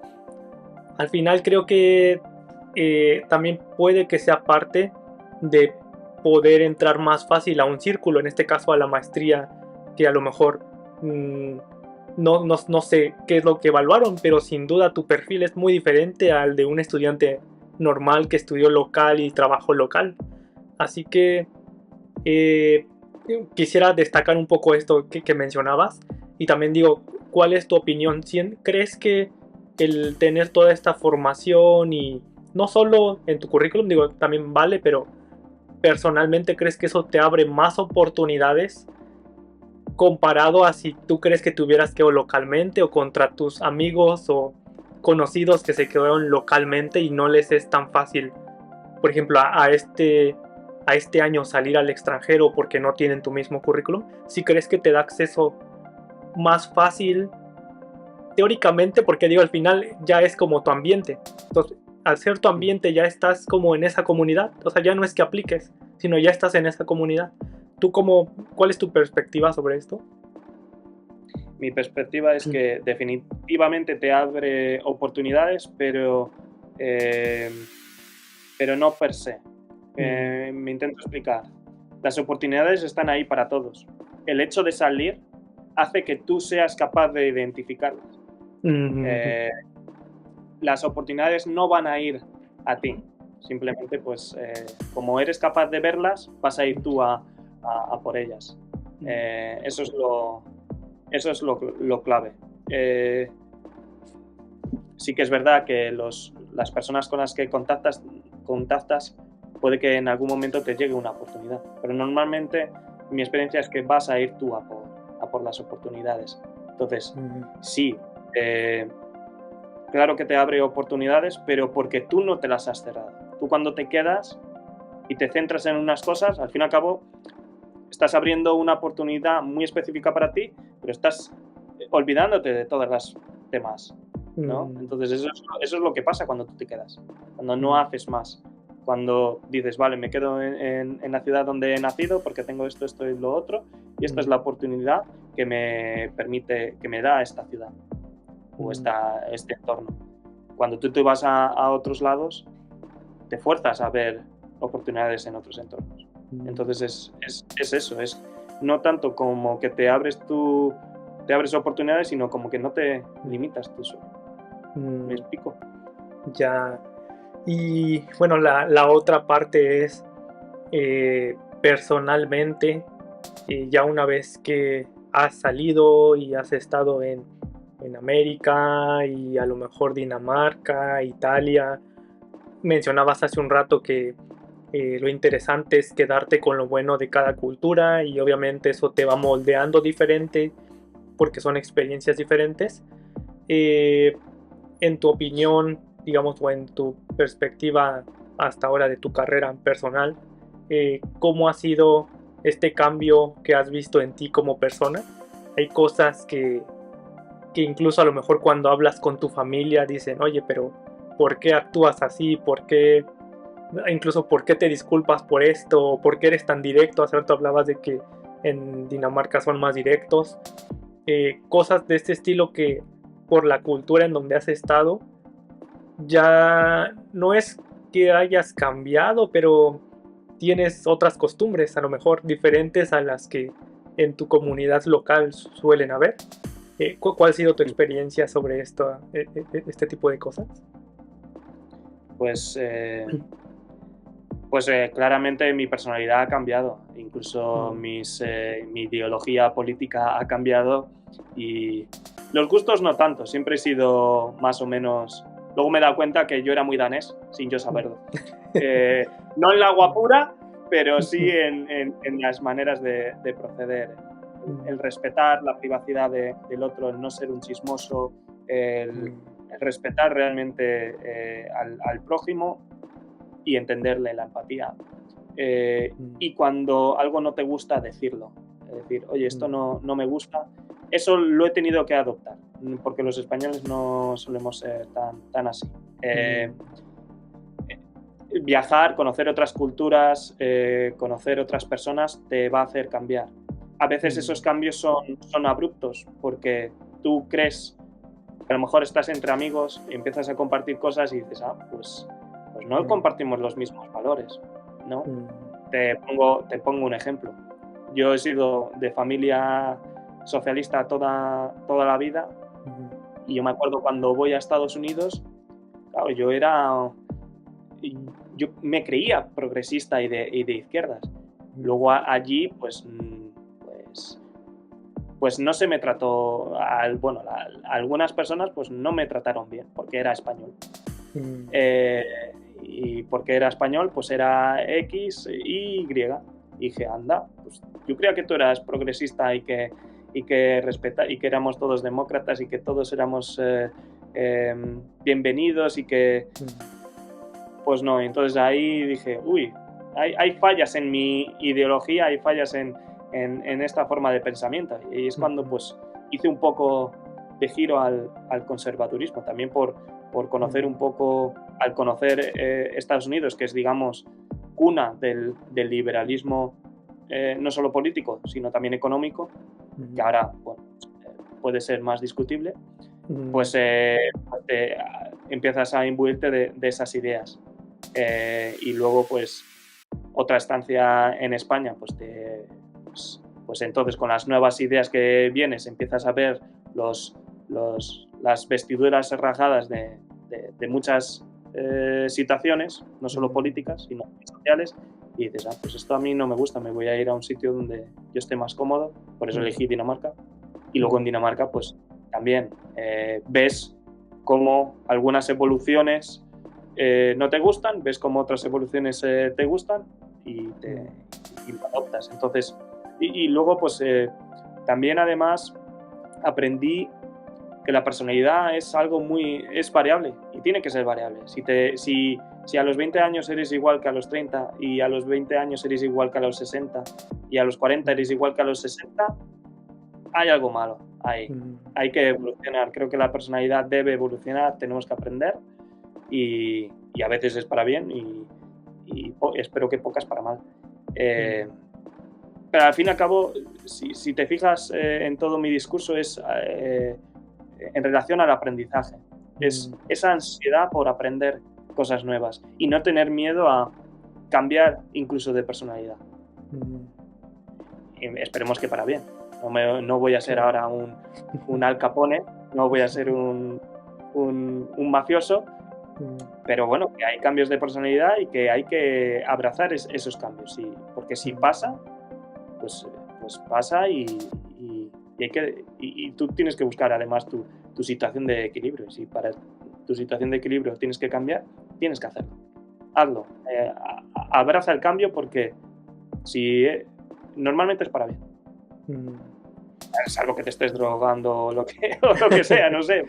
al final creo que también puede que sea parte de poder entrar más fácil a un círculo, en este caso a la maestría, que a lo mejor no sé qué es lo que evaluaron, pero sin duda tu perfil es muy diferente al de un estudiante normal que estudió local y trabajó local. Así que quisiera destacar un poco esto que mencionabas, y también digo, ¿cuál es tu opinión? ¿Crees que el tener toda esta formación, y no solo en tu currículum, digo, también vale, pero personalmente crees que eso te abre más oportunidades comparado a si tú crees que te hubieras quedado localmente o contra tus amigos o conocidos que se quedaron localmente y no les es tan fácil, por ejemplo, a este año salir al extranjero porque no tienen tu mismo currículum? ¿Si crees que te da acceso más fácil, teóricamente, porque digo, al final ya es como tu ambiente. Entonces, al ser tu ambiente ya estás como en esa comunidad, o sea, ya no es que apliques, sino ya estás en esa comunidad. ¿Cuál es tu perspectiva sobre esto? Mi perspectiva es que definitivamente te abre oportunidades, pero no per se. Me intento explicar. Las oportunidades están ahí para todos. El hecho de salir hace que tú seas capaz de identificarlas. Las oportunidades no van a ir a ti. Simplemente, pues, como eres capaz de verlas, vas a ir tú a por ellas. Eso es lo clave. Sí que es verdad que las personas con las que contactas puede que en algún momento te llegue una oportunidad, pero normalmente mi experiencia es que vas a ir tú a por las oportunidades. Entonces, sí, claro que te abre oportunidades, pero porque tú no te las has cerrado. Tú cuando te quedas y te centras en unas cosas, al fin y al cabo estás abriendo una oportunidad muy específica para ti, pero estás olvidándote de todas las demás, ¿no? Entonces eso es lo que pasa cuando tú te quedas, cuando no haces más, cuando dices, vale, me quedo en la ciudad donde he nacido porque tengo esto y lo otro, y esta es la oportunidad que me permite, que me da esta ciudad o este entorno. Cuando tú te vas a otros lados, te fuerzas a ver oportunidades en otros entornos. Entonces es eso, es no tanto como que te abres oportunidades, sino como que no te limitas tú solo. ¿Me explico? Ya. Y bueno, la otra parte es personalmente, ya una vez que has salido y has estado en América y a lo mejor Dinamarca, Italia, mencionabas hace un rato que lo interesante es quedarte con lo bueno de cada cultura y obviamente eso te va moldeando diferente porque son experiencias diferentes. En tu opinión, digamos, o en tu perspectiva hasta ahora de tu carrera personal, ¿cómo ha sido este cambio que has visto en ti como persona? Hay cosas que incluso a lo mejor cuando hablas con tu familia dicen, oye, pero ¿por qué actúas así? ¿Por qué? Incluso ¿por qué te disculpas por esto? ¿Por qué eres tan directo? Hace rato hablabas de que en Dinamarca son más directos. Cosas de este estilo que por la cultura en donde has estado ya no es que hayas cambiado, pero tienes otras costumbres a lo mejor diferentes a las que en tu comunidad local suelen haber. ¿Cuál ha sido tu experiencia sobre este tipo de cosas? Pues claramente mi personalidad ha cambiado, incluso mi ideología política ha cambiado y los gustos no tanto, siempre he sido más o menos... Luego me he dado cuenta que yo era muy danés, sin yo saberlo. No en la guapura, pero sí en las maneras de proceder. El respetar la privacidad del otro, el no ser un chismoso, el respetar realmente al prójimo y entenderle la empatía. Y cuando algo no te gusta, decirlo. Es decir, oye, esto no me gusta. Eso lo he tenido que adoptar, porque los españoles no solemos ser tan así. Viajar, conocer otras culturas, conocer otras personas te va a hacer cambiar. A veces esos cambios son abruptos, porque tú crees que a lo mejor estás entre amigos y empiezas a compartir cosas y dices, pues no compartimos los mismos valores, ¿no? Te pongo un ejemplo. Yo he sido de familia socialista toda la vida y yo me acuerdo cuando voy a Estados Unidos, claro, yo me creía progresista y de izquierdas. Luego allí, pues no se me trató, algunas personas pues no me trataron bien porque era español. Y porque era español, pues era X, Y. Y dije, anda, pues yo creía que tú eras progresista y que éramos todos demócratas y que todos éramos bienvenidos y que... Pues no, entonces ahí dije, uy, hay fallas en mi ideología, hay fallas en esta forma de pensamiento. Y es cuando pues hice un poco giro al conservadurismo, también por conocer un poco, al conocer Estados Unidos, que es, digamos, cuna del liberalismo, no solo político, sino también económico, que ahora, bueno, puede ser más discutible, pues empiezas a imbuirte de esas ideas. Y luego, pues, otra estancia en España, pues entonces con las nuevas ideas que vienes empiezas a ver las vestiduras rajadas de muchas situaciones, no solo políticas, sino sociales, y dices, pues esto a mí no me gusta, me voy a ir a un sitio donde yo esté más cómodo, por eso elegí Dinamarca. Y luego en Dinamarca, pues también ves cómo algunas evoluciones no te gustan, ves cómo otras evoluciones te gustan y lo adoptas. Entonces, y luego, pues también además aprendí que la personalidad es algo es variable y tiene que ser variable. Si a los 20 años eres igual que a los 30 y a los 20 años eres igual que a los 60 y a los 40 eres igual que a los 60, hay algo malo ahí. Hay que evolucionar. Creo que la personalidad debe evolucionar, tenemos que aprender y a veces es para bien y espero que pocas para mal. Pero al fin y al cabo, si te fijas en todo mi discurso, es en relación al aprendizaje. Es esa ansiedad por aprender cosas nuevas y no tener miedo a cambiar incluso de personalidad. Y esperemos que para bien. No voy a ser ahora un Al Capone, no voy a ser un mafioso, pero bueno, que hay cambios de personalidad y que hay que abrazar esos cambios. Porque si pasa, pues pasa y tú tienes que buscar además tu situación de equilibrio. Y si para tu situación de equilibrio tienes que cambiar, tienes que hacerlo. Hazlo. Abraza el cambio porque normalmente es para bien. Salvo que te estés drogando o lo que sea, no sé.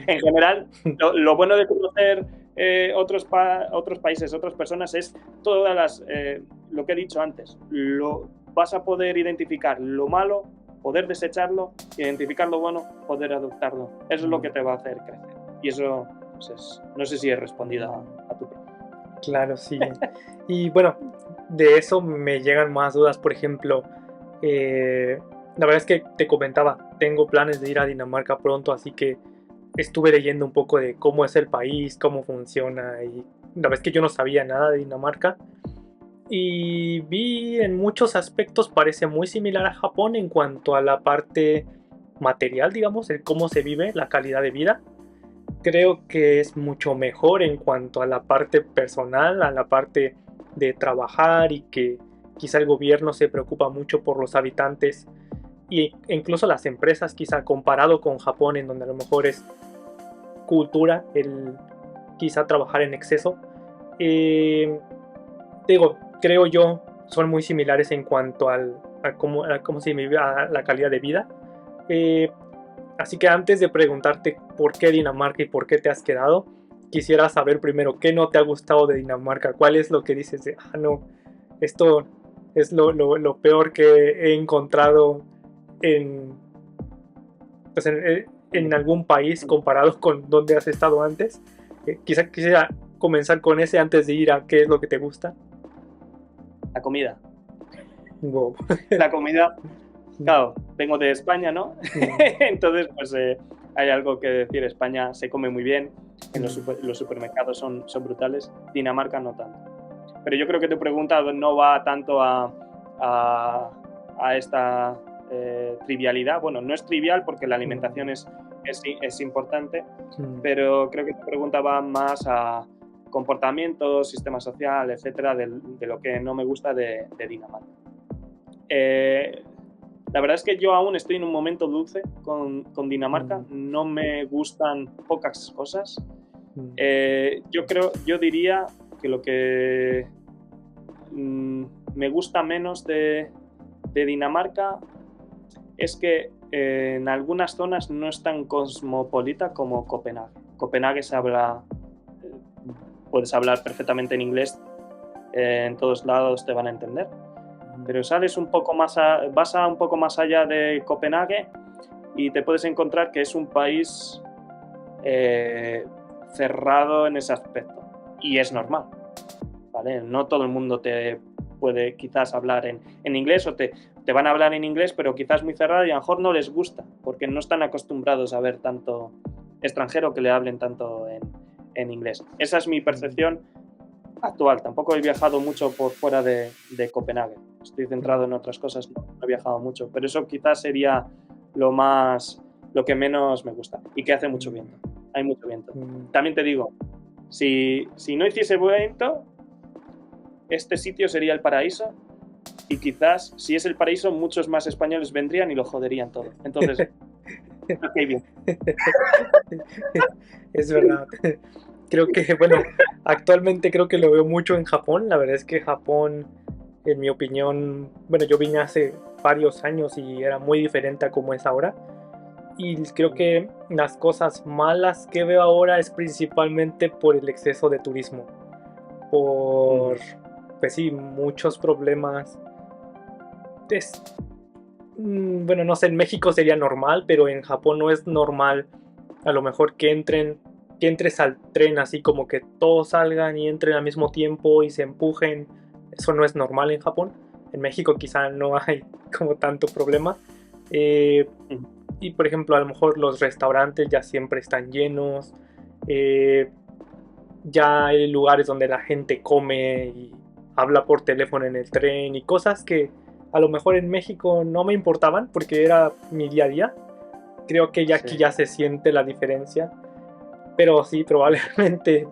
En general, lo bueno de conocer otros países, otras personas, es todas lo que he dicho antes. Vas a poder identificar lo malo, poder desecharlo, identificar lo bueno, poder adoptarlo. Eso es lo que te va a hacer crecer. Y eso, pues no sé si he respondido a tu pregunta. Claro, sí. Y bueno, de eso me llegan más dudas. Por ejemplo, la verdad es que te comentaba, tengo planes de ir a Dinamarca pronto, así que estuve leyendo un poco de cómo es el país, cómo funciona, y la verdad es que yo no sabía nada de Dinamarca. Y vi en muchos aspectos parece muy similar a Japón en cuanto a la parte material, digamos, el cómo se vive, la calidad de vida. Creo que es mucho mejor en cuanto a la parte personal, a la parte de trabajar, y que quizá el gobierno se preocupa mucho por los habitantes e incluso las empresas, quizá comparado con Japón, en donde a lo mejor es cultura el quizá trabajar en exceso. Digo, creo yo, son muy similares en cuanto a cómo se vive, a la calidad de vida. Así que antes de preguntarte por qué Dinamarca y por qué te has quedado, quisiera saber primero qué no te ha gustado de Dinamarca. ¿Cuál es lo que dices de, no, esto es lo peor que he encontrado pues en algún país comparado con donde has estado antes? Quizá quisiera comenzar con ese antes de ir a qué es lo que te gusta. La comida. Wow. La comida, claro, vengo de España, ¿no? Entonces, pues hay algo que decir. España se come muy bien, los supermercados son brutales, Dinamarca no tanto. Pero yo creo que tu pregunta no va tanto a esta trivialidad. Bueno, no es trivial porque la alimentación es importante, pero creo que tu pregunta va más a comportamiento, sistema social, etcétera, de lo que no me gusta de Dinamarca. La verdad es que yo aún estoy en un momento dulce con Dinamarca. No me gustan pocas cosas. Yo diría que lo que me gusta menos de Dinamarca es que en algunas zonas no es tan cosmopolita como Copenhague. Copenhague puedes hablar perfectamente en inglés, en todos lados te van a entender. Pero vas un poco más allá de Copenhague y te puedes encontrar que es un país cerrado en ese aspecto. Y es normal, ¿vale? No todo el mundo te puede quizás hablar en inglés, o te van a hablar en inglés, pero quizás muy cerrado, y a lo mejor no les gusta, porque no están acostumbrados a ver tanto extranjero que le hablen tanto en inglés. Esa es mi percepción actual. Tampoco he viajado mucho por fuera de Copenhague. Estoy centrado en otras cosas, no he viajado mucho, pero eso quizás sería lo que menos me gusta, y que hace mucho viento. Hay mucho viento. También te digo, si no hiciese viento, este sitio sería el paraíso, y quizás, si es el paraíso, muchos más españoles vendrían y lo joderían todo. Entonces, ok, bien. Es verdad. Creo que, bueno, actualmente creo que lo veo mucho en Japón. La verdad es que Japón, en mi opinión, bueno, yo vine hace varios años y era muy diferente a como es ahora. Y creo que las cosas malas que veo ahora es principalmente por el exceso de turismo. Por, pues sí, muchos problemas. Bueno, no sé, en México sería normal, pero en Japón no es normal. A lo mejor que entres al tren así como que todos salgan y entren al mismo tiempo y se empujen. Eso no es normal en Japón. En México quizá no hay como tanto problema. Y por ejemplo, a lo mejor los restaurantes ya siempre están llenos. Ya hay lugares donde la gente come y habla por teléfono en el tren y cosas que a lo mejor en México no me importaban porque era mi día a día. Creo que ya aquí ya se siente la diferencia. Pero sí, probablemente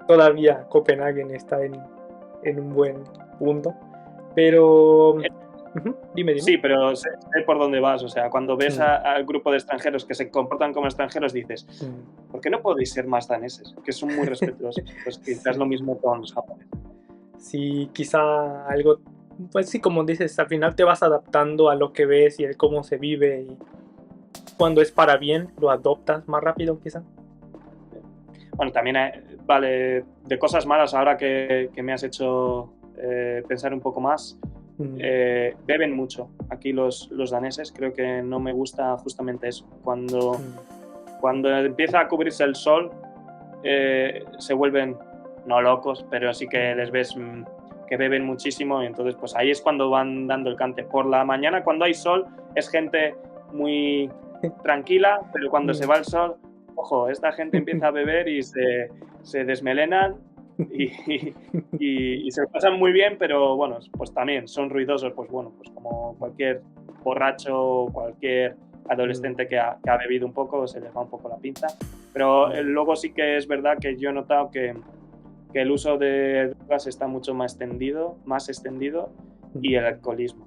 todavía Copenhague está en un buen punto. Pero dime. Sí, pero sé por dónde vas. O sea, cuando ves al grupo de extranjeros que se comportan como extranjeros, dices, ¿por qué no podéis ser más daneses? Que son muy respetuosos. Pues quizás lo mismo con los japoneses. Sí, quizá algo, pues sí, como dices, al final te vas adaptando a lo que ves y el cómo se vive, y cuando es para bien lo adoptas más rápido quizá. Bueno, también vale, de cosas malas, ahora que me has hecho pensar un poco más, beben mucho aquí los daneses. Creo que no me gusta justamente eso. Cuando empieza a cubrirse el sol, se vuelven, no locos, pero sí que les ves que beben muchísimo, y entonces pues ahí es cuando van dando el cante. Por la mañana, cuando hay sol, es gente muy tranquila, pero cuando se va el sol, ojo, esta gente empieza a beber y se desmelenan y se lo pasan muy bien, pero bueno, pues también son ruidosos, pues bueno, pues como cualquier borracho, cualquier adolescente que ha bebido un poco, se les va un poco la pinza. Pero luego sí que es verdad que yo he notado que el uso de drogas está mucho más extendido, y el alcoholismo.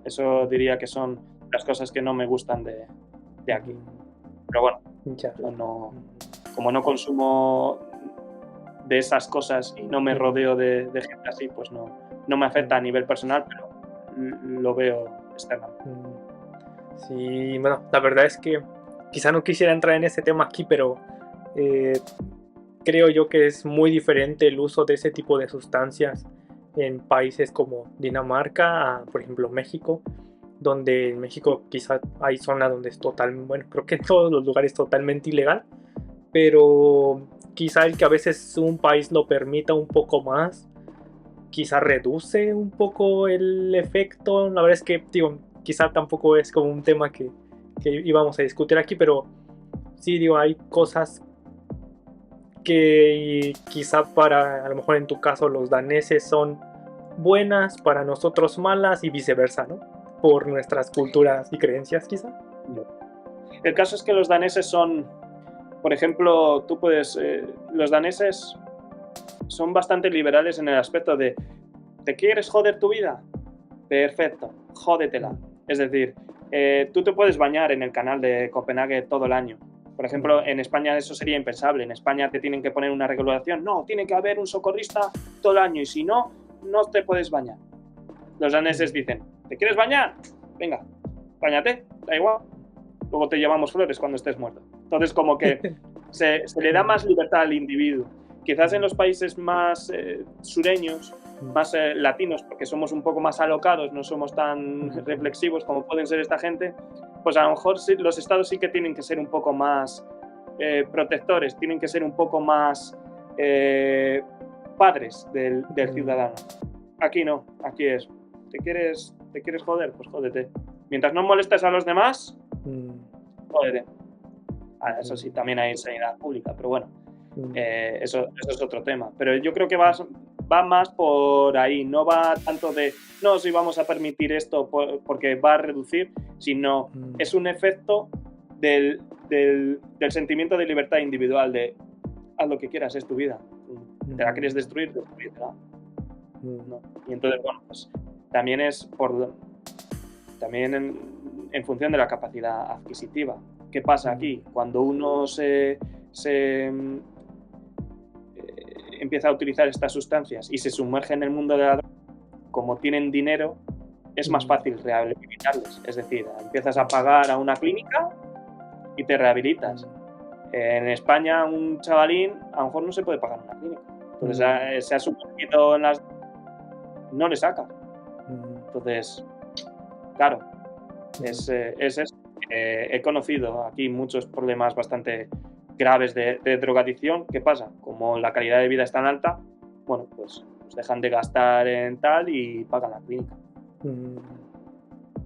Eso diría que son las cosas que no me gustan de aquí. Pero bueno, como no consumo de esas cosas y no me rodeo de gente así, pues no me afecta a nivel personal, pero lo veo externamente. Sí, bueno, la verdad es que quizá no quisiera entrar en ese tema aquí, pero creo yo que es muy diferente el uso de ese tipo de sustancias en países como Dinamarca a, por ejemplo, México, donde en México quizá hay zonas donde es totalmente, bueno, creo que en todos los lugares totalmente ilegal, pero quizá el que a veces un país lo permita un poco más, quizá reduce un poco el efecto. La verdad es que, digo, quizá tampoco es como un tema que íbamos a discutir aquí, pero sí, digo, hay cosas que quizá para, a lo mejor en tu caso, los daneses son buenas, para nosotros malas, y viceversa, ¿no? Por nuestras culturas y creencias, quizá. El caso es que los daneses son, por ejemplo, los daneses son bastante liberales en el aspecto de, ¿te quieres joder tu vida? Perfecto, jódetela. Es decir, tú te puedes bañar en el canal de Copenhague todo el año. Por ejemplo, en España eso sería impensable. En España te tienen que poner una regulación. No, tiene que haber un socorrista todo el año, y si no, no te puedes bañar. Los daneses dicen, ¿te quieres bañar? Venga, báñate, da igual. Luego te llevamos flores cuando estés muerto. Entonces, como que se le da más libertad al individuo. Quizás en los países más sureños latinos, porque somos un poco más alocados, no somos tan reflexivos como pueden ser esta gente, pues a lo mejor sí, los estados sí que tienen que ser un poco más protectores, tienen que ser un poco más padres del ciudadano. Aquí no, aquí es, ¿te quieres joder? Pues jódete. Mientras no molestes a los demás, jódete. Eso sí, también hay sanidad pública, pero bueno, eso es otro tema. Pero yo creo que va más por ahí, no va tanto de, no, si vamos a permitir esto porque va a reducir, sino es un efecto del sentimiento de libertad individual, de haz lo que quieras, es tu vida. ¿Te la quieres destruir? Destruyetela. No. Y entonces, bueno, pues también es también en función de la capacidad adquisitiva. ¿Qué pasa aquí? Cuando uno se empieza a utilizar estas sustancias y se sumerge en el mundo de la droga, como tienen dinero, es más fácil rehabilitarles. Es decir, empiezas a pagar a una clínica y te rehabilitas. En España, un chavalín a lo mejor no se puede pagar una clínica. Entonces se ha sumergido en las... no le saca. Entonces, claro, es eso. He conocido aquí muchos problemas bastante graves de drogadicción. ¿Qué pasa? Como la calidad de vida es tan alta, bueno, pues dejan de gastar en tal y pagan la clínica.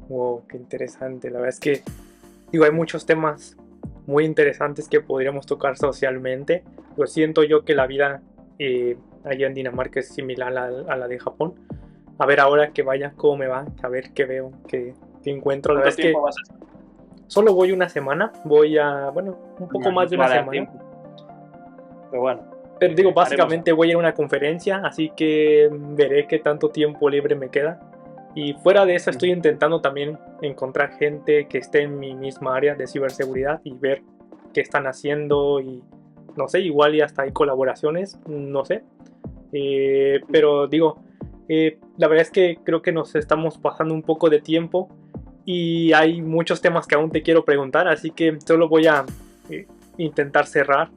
Wow, qué interesante. La verdad es que, hay muchos temas muy interesantes que podríamos tocar socialmente. Lo siento yo que la vida allá en Dinamarca es similar a la de Japón. A ver ahora que vaya, cómo me va, a ver qué veo, qué encuentro. La verdad es que vas a estar? Solo voy una semana, un poco más de una semana. Tiempo. Pero bueno. Pero básicamente voy a ir a una conferencia, así que veré qué tanto tiempo libre me queda. Y fuera de eso estoy intentando también encontrar gente que esté en mi misma área de ciberseguridad y ver qué están haciendo y no sé, igual y hasta hay colaboraciones, no sé. Pero la verdad es que creo que nos estamos pasando un poco de tiempo. Y hay muchos temas que aún te quiero preguntar, así que solo voy a intentar cerrar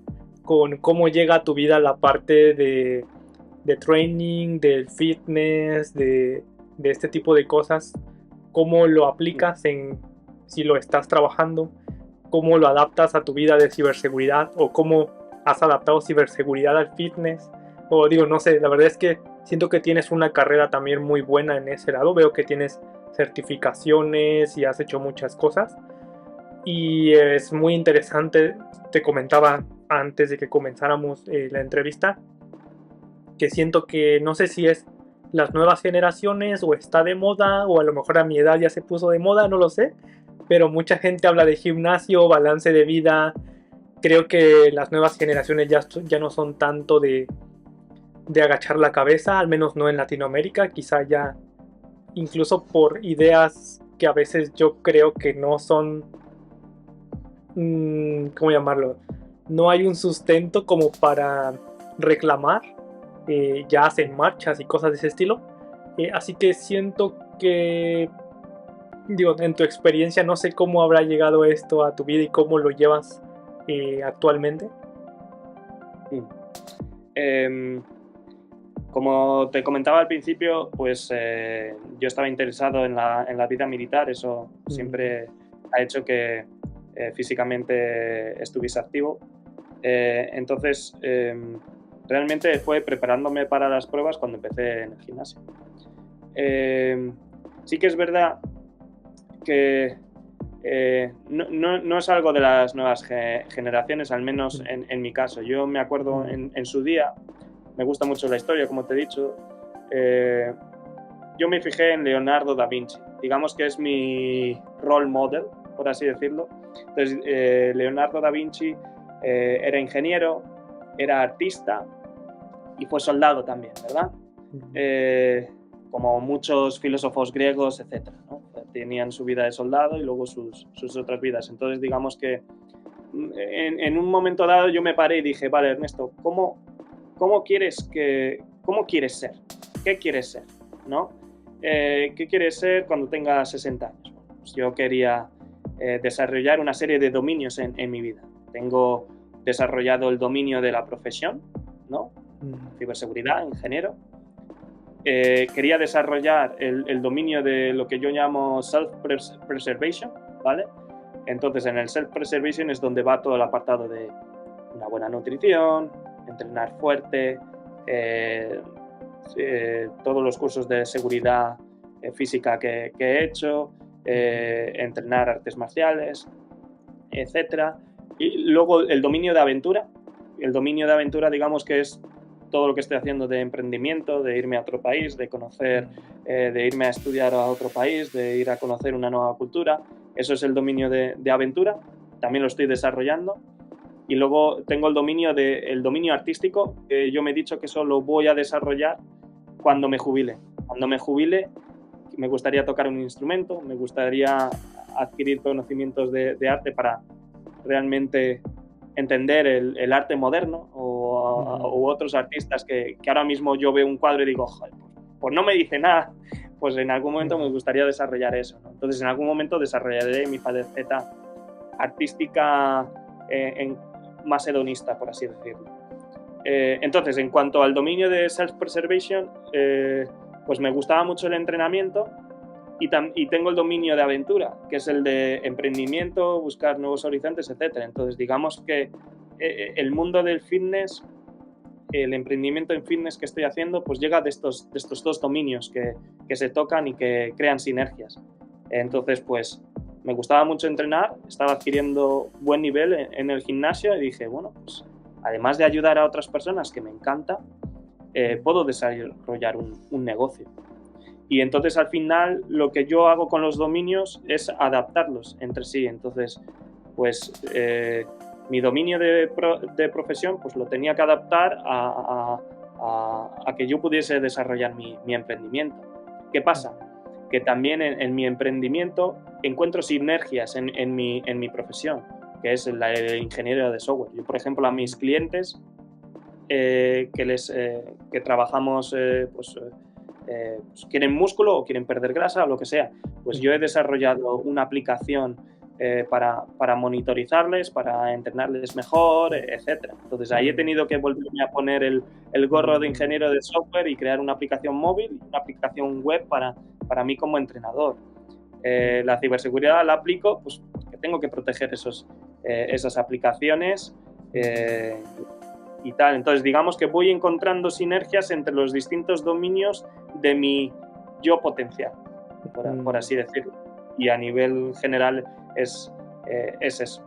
con cómo llega a tu vida la parte de training, del fitness, de este tipo de cosas. Cómo lo aplicas si lo estás trabajando, cómo lo adaptas a tu vida de ciberseguridad o cómo has adaptado ciberseguridad al fitness. O no sé, la verdad es que siento que tienes una carrera también muy buena en ese lado. Veo que tienes certificaciones y has hecho muchas cosas y es muy interesante. Te comentaba antes de que comenzáramos la entrevista que siento que no sé si es las nuevas generaciones o está de moda o a lo mejor a mi edad ya se puso de moda, no lo sé, pero mucha gente habla de gimnasio, balance de vida. Creo que las nuevas generaciones ya no son tanto de agachar la cabeza, al menos no en Latinoamérica, quizá ya incluso por ideas que a veces yo creo que no son, ¿cómo llamarlo? No hay un sustento como para reclamar, ya hacen marchas y cosas de ese estilo, así que siento que, en tu experiencia, no sé cómo habrá llegado esto a tu vida y cómo lo llevas actualmente. Como te comentaba al principio, pues yo estaba interesado en la vida militar, eso siempre ha hecho que físicamente estuviese activo. Entonces, realmente fue preparándome para las pruebas cuando empecé en el gimnasio. Sí que es verdad que no es algo de las nuevas generaciones, al menos en mi caso. Yo me acuerdo en su día. Me gusta mucho la historia, como te he dicho. Yo me fijé en Leonardo da Vinci. Digamos que es mi role model, por así decirlo. Entonces, Leonardo da Vinci era ingeniero, era artista y fue soldado también, ¿verdad? Como muchos filósofos griegos, etc., ¿no? Tenían su vida de soldado y luego sus otras vidas. Entonces, digamos que en un momento dado yo me paré y dije, vale, Ernesto, ¿cómo quieres ser? ¿Qué quieres ser? ¿No? ¿Qué quieres ser cuando tengas 60 años? Bueno, pues yo quería desarrollar una serie de dominios en mi vida. Tengo desarrollado el dominio de la profesión, ¿no? Ciberseguridad, ingeniero. quería desarrollar el dominio de lo que yo llamo self-preservation, ¿vale? Entonces, en el self-preservation es donde va todo el apartado de una buena nutrición, entrenar fuerte, todos los cursos de seguridad física que he hecho, entrenar artes marciales, etc. Y luego el dominio de aventura. El dominio de aventura, digamos que es todo lo que estoy haciendo de emprendimiento, de irme a otro país, de conocer, de irme a estudiar a otro país, de ir a conocer una nueva cultura. Eso es el dominio de aventura. También lo estoy desarrollando. Y luego tengo el dominio artístico, que yo me he dicho que solo voy a desarrollar cuando me jubile. Cuando me jubile, me gustaría tocar un instrumento, me gustaría adquirir conocimientos de arte para realmente entender el arte moderno o otros artistas que ahora mismo yo veo un cuadro y digo, joder, pues no me dice nada. Pues en algún momento me gustaría desarrollar eso, ¿no? Entonces, en algún momento desarrollaré mi faceta artística más hedonista, por así decirlo. Entonces, en cuanto al dominio de self-preservation, pues me gustaba mucho el entrenamiento y tengo el dominio de aventura, que es el de emprendimiento, buscar nuevos horizontes, etc. Entonces, digamos que el mundo del fitness, el emprendimiento en fitness que estoy haciendo, pues llega de estos dos dominios que se tocan y que crean sinergias. Entonces, pues me gustaba mucho entrenar, estaba adquiriendo buen nivel en el gimnasio y dije, bueno, pues además de ayudar a otras personas, que me encanta, puedo desarrollar un negocio. Y entonces al final lo que yo hago con los dominios es adaptarlos entre sí. Entonces, pues mi dominio de profesión pues lo tenía que adaptar a que yo pudiese desarrollar mi emprendimiento. ¿Qué pasa? Que también en mi emprendimiento encuentro sinergias en mi profesión, que es la de ingeniero de software. Yo, por ejemplo, a mis clientes que trabajamos, pues quieren músculo o quieren perder grasa o lo que sea, pues yo he desarrollado una aplicación para monitorizarles, para entrenarles mejor, etc. Entonces ahí he tenido que volverme a poner el gorro de ingeniero de software y crear una aplicación móvil, una aplicación web para mí como entrenador. La ciberseguridad la aplico, pues que tengo que proteger esas aplicaciones y tal. Entonces, digamos que voy encontrando sinergias entre los distintos dominios de mi yo potencial, por así decirlo. Y a nivel general es eso.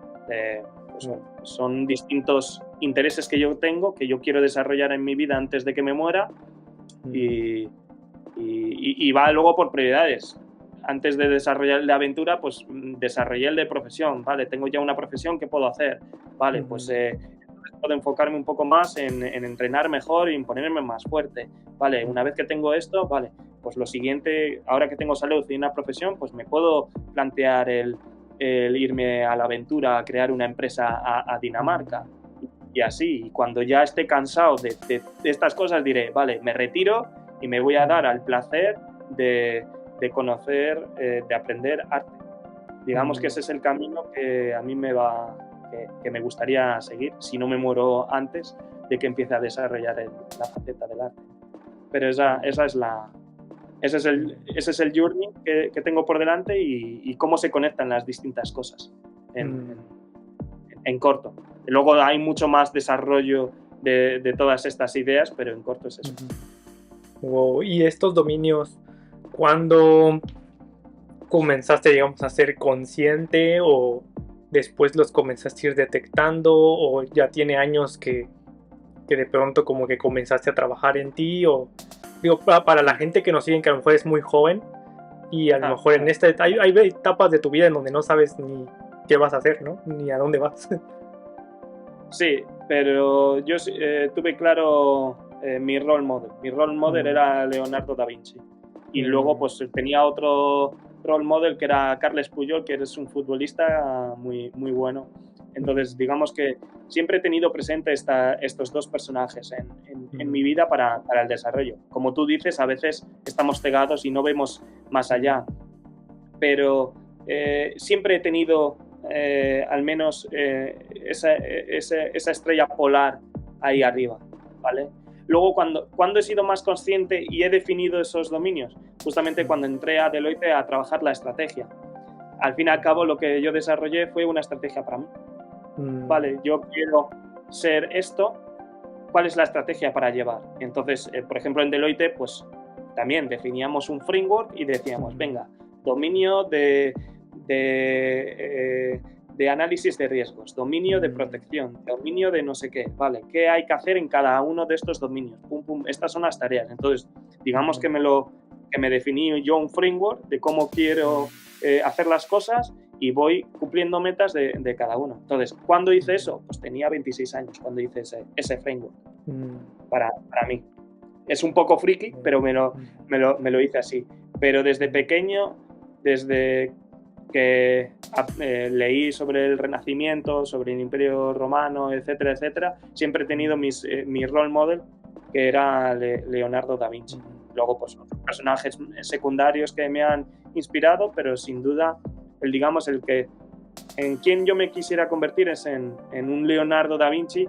Pues son distintos intereses que yo tengo, que yo quiero desarrollar en mi vida antes de que me muera y va luego por prioridades. Antes de desarrollar el de aventura, pues desarrollé el de profesión, ¿vale? Tengo ya una profesión, ¿qué puedo hacer? Vale, pues puedo enfocarme un poco más en entrenar mejor y en ponerme más fuerte. Vale, una vez que tengo esto, vale, pues lo siguiente, ahora que tengo salud y una profesión, pues me puedo plantear el irme a la aventura, a crear una empresa a Dinamarca. Y así, y cuando ya esté cansado de estas cosas, diré, vale, me retiro y me voy a dar al placer de conocer, de aprender arte. Digamos que ese es el camino que a mí que me gustaría seguir, si no me muero antes de que empiece a desarrollar la faceta del arte. Pero ese es el journey que tengo por delante y cómo se conectan las distintas cosas en corto. Luego hay mucho más desarrollo de todas estas ideas, pero en corto es eso. Wow. Y estos dominios, ¿cuándo comenzaste, digamos, a ser consciente o después los comenzaste a ir detectando o ya tiene años que de pronto como que comenzaste a trabajar en ti? O digo, para la gente que nos sigue, que a lo mejor es muy joven y a lo mejor en hay etapas de tu vida en donde no sabes ni qué vas a hacer, ¿no? Ni a dónde vas. Sí, pero yo tuve claro mi role model. Mi role model era Leonardo da Vinci. Y luego pues tenía otro role model que era Carles Puyol, que es un futbolista muy, muy bueno. Entonces, digamos que siempre he tenido presente estos dos personajes en mi vida para el desarrollo. Como tú dices, a veces estamos cegados y no vemos más allá. Pero siempre he tenido al menos esa estrella polar ahí arriba, ¿vale? Luego, cuando he sido más consciente y he definido esos dominios, justamente cuando entré a Deloitte a trabajar la estrategia. Al fin y al cabo, lo que yo desarrollé fue una estrategia para mí. Vale, yo quiero ser esto, ¿cuál es la estrategia para llevar? Entonces, por ejemplo, en Deloitte, pues también definíamos un framework y decíamos, venga, dominio de análisis de riesgos, dominio de protección, dominio de no sé qué, ¿vale? ¿Qué hay que hacer en cada uno de estos dominios? Pum, pum, estas son las tareas. Entonces, digamos que me definí yo un framework de cómo quiero hacer las cosas y voy cumpliendo metas de cada uno. Entonces, ¿cuándo hice eso? Pues tenía 26 años cuando hice ese framework para mí. Es un poco friki, pero me lo hice así. Pero desde pequeño, desde que leí sobre el Renacimiento, sobre el Imperio Romano, etcétera, etcétera, siempre he tenido mi role model, que era Leonardo da Vinci. Luego, pues, otros personajes secundarios que me han inspirado, pero sin duda, en quien yo me quisiera convertir es en un Leonardo da Vinci,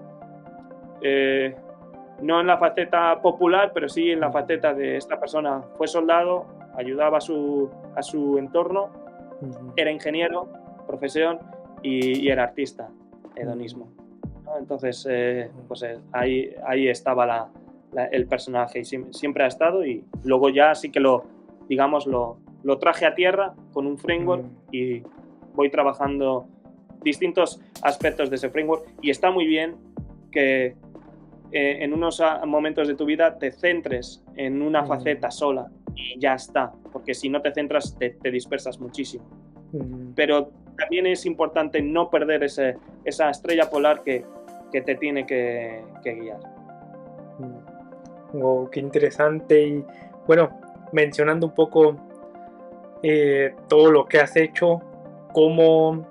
no en la faceta popular, pero sí en la faceta de esta persona fue soldado, ayudaba a su entorno, era ingeniero, profesión, y era artista, hedonismo. ¿No? Entonces, pues ahí estaba el personaje y siempre ha estado, y luego ya sí que lo traje a tierra con un framework y voy trabajando distintos aspectos de ese framework, y está muy bien que en unos momentos de tu vida te centres en una faceta sola y ya está, porque si no te centras te dispersas muchísimo. Pero también es importante no perder esa estrella polar que te tiene que guiar. Oh, qué interesante. Y bueno, mencionando un poco todo lo que has hecho, cómo,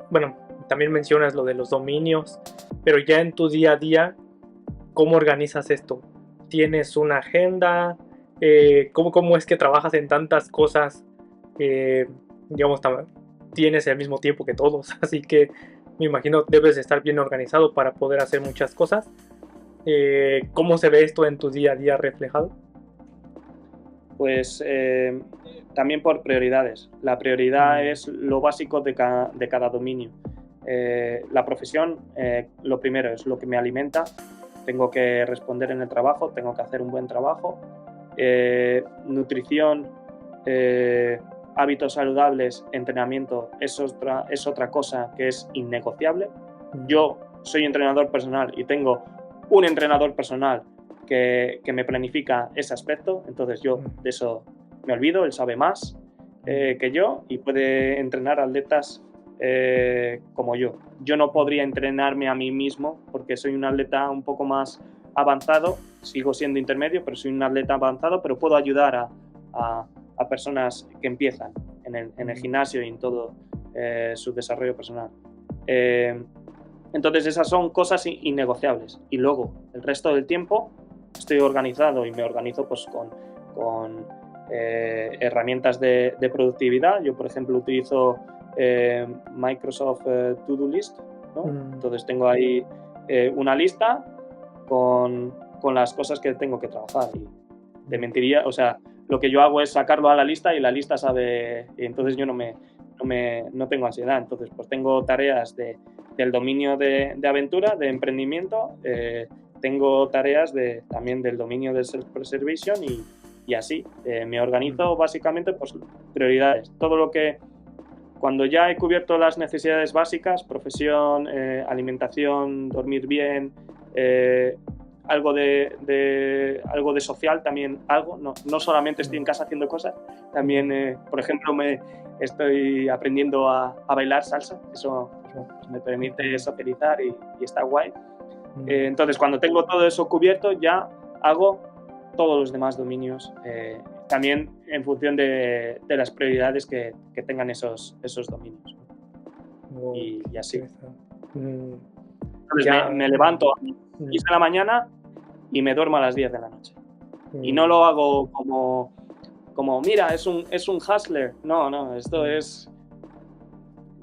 bueno, también mencionas lo de los dominios, pero ya en tu día a día, ¿cómo organizas esto? ¿Tienes una agenda? ¿Cómo es que trabajas en tantas cosas? Digamos, tienes el mismo tiempo que todos, así que me imagino debes estar bien organizado para poder hacer muchas cosas. ¿Cómo se ve esto en tu día a día reflejado? Pues también por prioridades. La prioridad es lo básico de cada dominio. La profesión, lo primero, es lo que me alimenta. Tengo que responder en el trabajo, tengo que hacer un buen trabajo. Nutrición, hábitos saludables, entrenamiento, es otra cosa que es innegociable. Yo soy entrenador personal y tengo un entrenador personal que me planifica ese aspecto, entonces yo de eso me olvido, él sabe más que yo y puede entrenar atletas como yo. Yo no podría entrenarme a mí mismo porque soy un atleta un poco más avanzado, sigo siendo intermedio, pero soy un atleta avanzado, pero puedo ayudar a personas que empiezan en el gimnasio y en todo su desarrollo personal. Entonces esas son cosas innegociables. Y luego, el resto del tiempo, estoy organizado y me organizo pues con herramientas de productividad. Yo, por ejemplo, utilizo Microsoft To-Do List, ¿no? Entonces tengo ahí una lista con las cosas que tengo que trabajar. Y te mentiría, o sea, lo que yo hago es sacarlo a la lista y la lista sabe, y entonces yo no tengo ansiedad. Entonces, pues tengo tareas del dominio de aventura, de emprendimiento, tengo tareas también del dominio de self-preservation y así. Me organizo básicamente pues prioridades. Todo lo que, cuando ya he cubierto las necesidades básicas, profesión, alimentación, dormir bien, algo de social también, no solamente estoy en casa haciendo cosas, también, por ejemplo, estoy aprendiendo a bailar salsa, eso pues, me permite socializar y está guay. Entonces, cuando tengo todo eso cubierto, ya hago todos los demás dominios, también en función de las prioridades que tengan esos dominios. Wow, y así. Ya, Entonces me levanto a las 10 de la mañana y me duermo a las 10 de la noche. Y no lo hago como mira, es un hustler. No, esto es...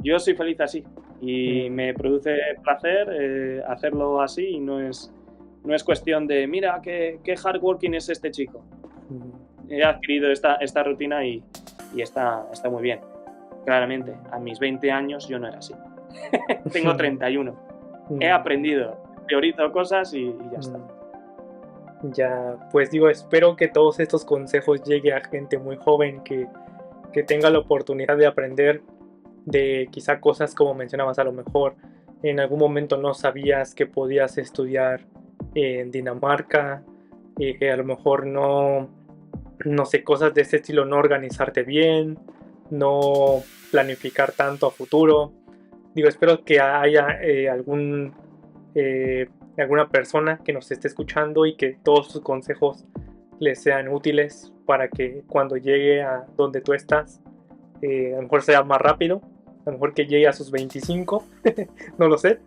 Yo soy feliz así y me produce placer hacerlo así y no es no es cuestión de, mira, qué hardworking es este chico. He adquirido esta rutina y está muy bien. Claramente, a mis 20 años yo no era así. Tengo 31. He aprendido, priorizo cosas y ya está. Ya, pues digo, espero que todos estos consejos lleguen a gente muy joven que tenga la oportunidad de aprender de quizá cosas como mencionabas, a lo mejor en algún momento no sabías que podías estudiar en Dinamarca, a lo mejor no sé, cosas de ese estilo, no organizarte bien, no planificar tanto a futuro. Digo, espero que haya alguna persona que nos esté escuchando y que todos sus consejos les sean útiles para que cuando llegue a donde tú estás, a lo mejor sea más rápido, a lo mejor que llegue a sus 25, no lo sé.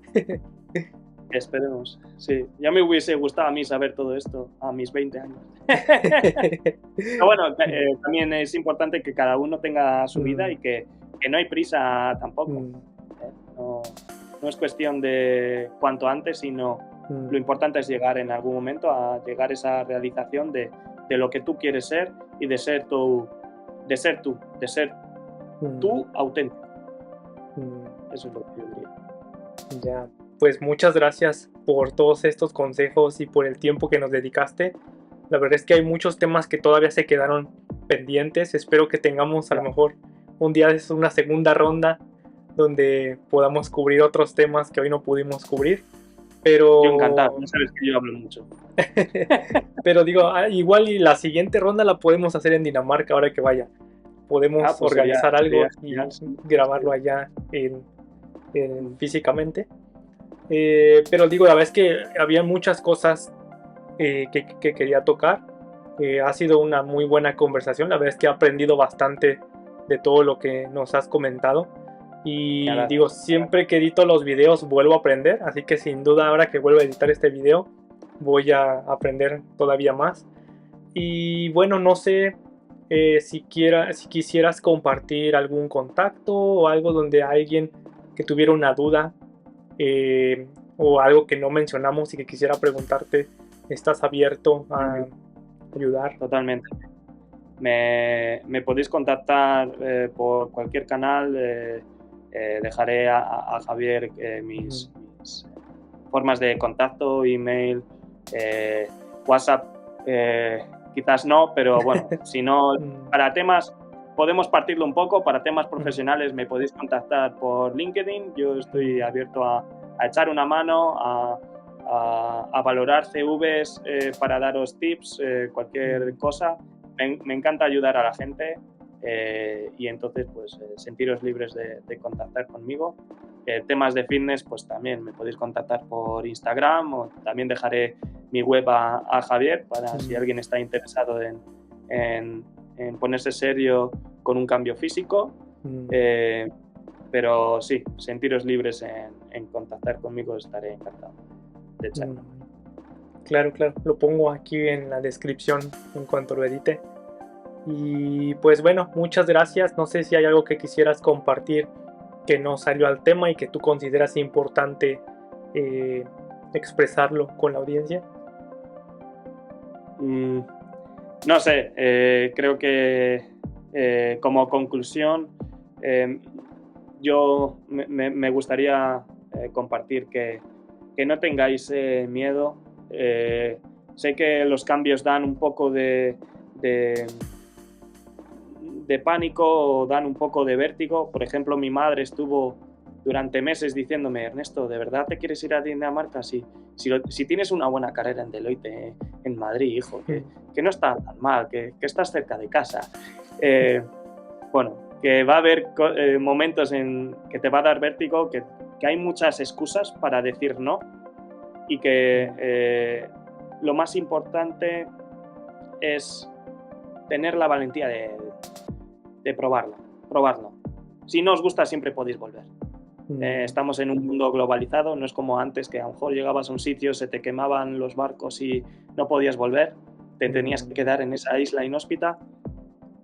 Esperemos, sí. Ya me hubiese gustado a mí saber todo esto a mis 20 años. Pero bueno, también es importante que cada uno tenga su vida y que no hay prisa tampoco. No es cuestión de cuanto antes, sino lo importante es llegar en algún momento a llegar a esa realización de lo que tú quieres ser y de ser tú auténtico. Eso es lo que yo diría. Ya, pues muchas gracias por todos estos consejos y por el tiempo que nos dedicaste. La verdad es que hay muchos temas que todavía se quedaron pendientes. Espero que tengamos a lo mejor un día de una segunda ronda donde podamos cubrir otros temas que hoy no pudimos cubrir. Pero... Yo encantado, no sabes que yo hablo mucho. Pero digo, igual y la siguiente ronda la podemos hacer en Dinamarca ahora que vaya. Podemos pues organizar algo y sí, grabarlo allá físicamente. Pero digo, la verdad es que había muchas cosas que quería tocar. Ha sido una muy buena conversación. La verdad es que he aprendido bastante de todo lo que nos has comentado. Y digo, siempre que edito los videos vuelvo a aprender. Así que sin duda ahora que vuelvo a editar este video voy a aprender todavía más. Y bueno, no sé si quisieras compartir algún contacto o algo donde alguien que tuviera una duda o algo que no mencionamos y que quisiera preguntarte, ¿estás abierto a ayudar? Totalmente. Me podéis contactar por cualquier canal. Dejaré a Javier mis formas de contacto, email, WhatsApp, quizás no, pero bueno, si no, para temas, podemos partirlo un poco, para temas profesionales me podéis contactar por LinkedIn. Yo estoy abierto a echar una mano, a valorar CVs para daros tips, cualquier cosa. Me encanta ayudar a la gente. Y entonces pues sentiros libres de contactar conmigo. Temas de fitness pues también me podéis contactar por Instagram, o también dejaré mi web a Javier para si alguien está interesado en ponerse serio con un cambio físico. Pero sí, sentiros libres en contactar conmigo, estaré encantado de echarlo. Claro, lo pongo aquí en la descripción en cuanto lo edite. Y pues bueno, muchas gracias. No sé si hay algo que quisieras compartir que no salió al tema y que tú consideras importante expresarlo con la audiencia. No sé, creo que como conclusión yo me gustaría compartir que no tengáis miedo. Sé que los cambios dan un poco de pánico o dan un poco de vértigo. Por ejemplo, mi madre estuvo durante meses diciéndome: Ernesto, ¿de verdad te quieres ir a Dinamarca? Si tienes una buena carrera en Deloitte, en Madrid, hijo, que no está tan mal, que estás cerca de casa. Bueno, que va a haber momentos en que te va a dar vértigo, que hay muchas excusas para decir no, y que lo más importante es tener la valentía de probarlo. Si no os gusta, siempre podéis volver. Estamos en un mundo globalizado, no es como antes, que a lo mejor llegabas a un sitio, se te quemaban los barcos y no podías volver, te tenías que quedar en esa isla inhóspita.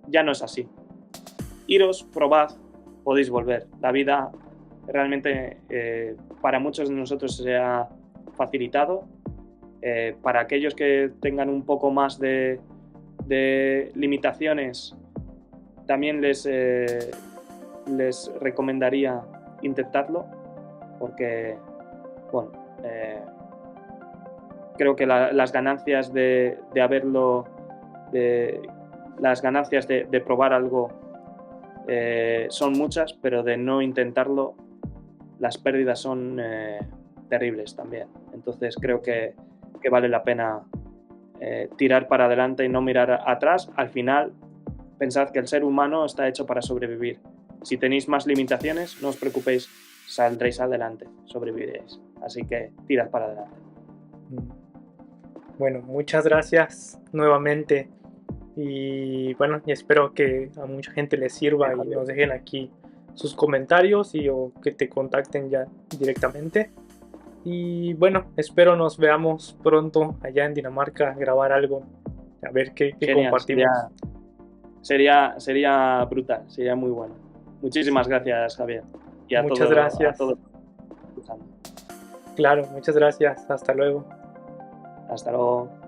Ya no es así. Iros, probad, podéis volver. La vida realmente para muchos de nosotros se ha facilitado Para aquellos que tengan un poco más de limitaciones, también les recomendaría intentarlo, porque bueno, creo que las ganancias de haberlo, las ganancias de probar algo son muchas, pero de no intentarlo, las pérdidas son terribles también. Entonces creo que vale la pena tirar para adelante y no mirar atrás. Al final, pensad que el ser humano está hecho para sobrevivir. Si tenéis más limitaciones, no os preocupéis, saldréis adelante, sobreviviréis. Así que tirad para adelante. Bueno, muchas gracias nuevamente y bueno, y espero que a mucha gente les sirva y nos dejen aquí sus comentarios o que te contacten ya directamente. Y bueno, espero nos veamos pronto allá en Dinamarca a grabar algo, a ver qué compartimos. Sería brutal, sería muy bueno. Muchísimas gracias, Javier. Y a muchas gracias. A todos. Claro, muchas gracias. Hasta luego. Hasta luego.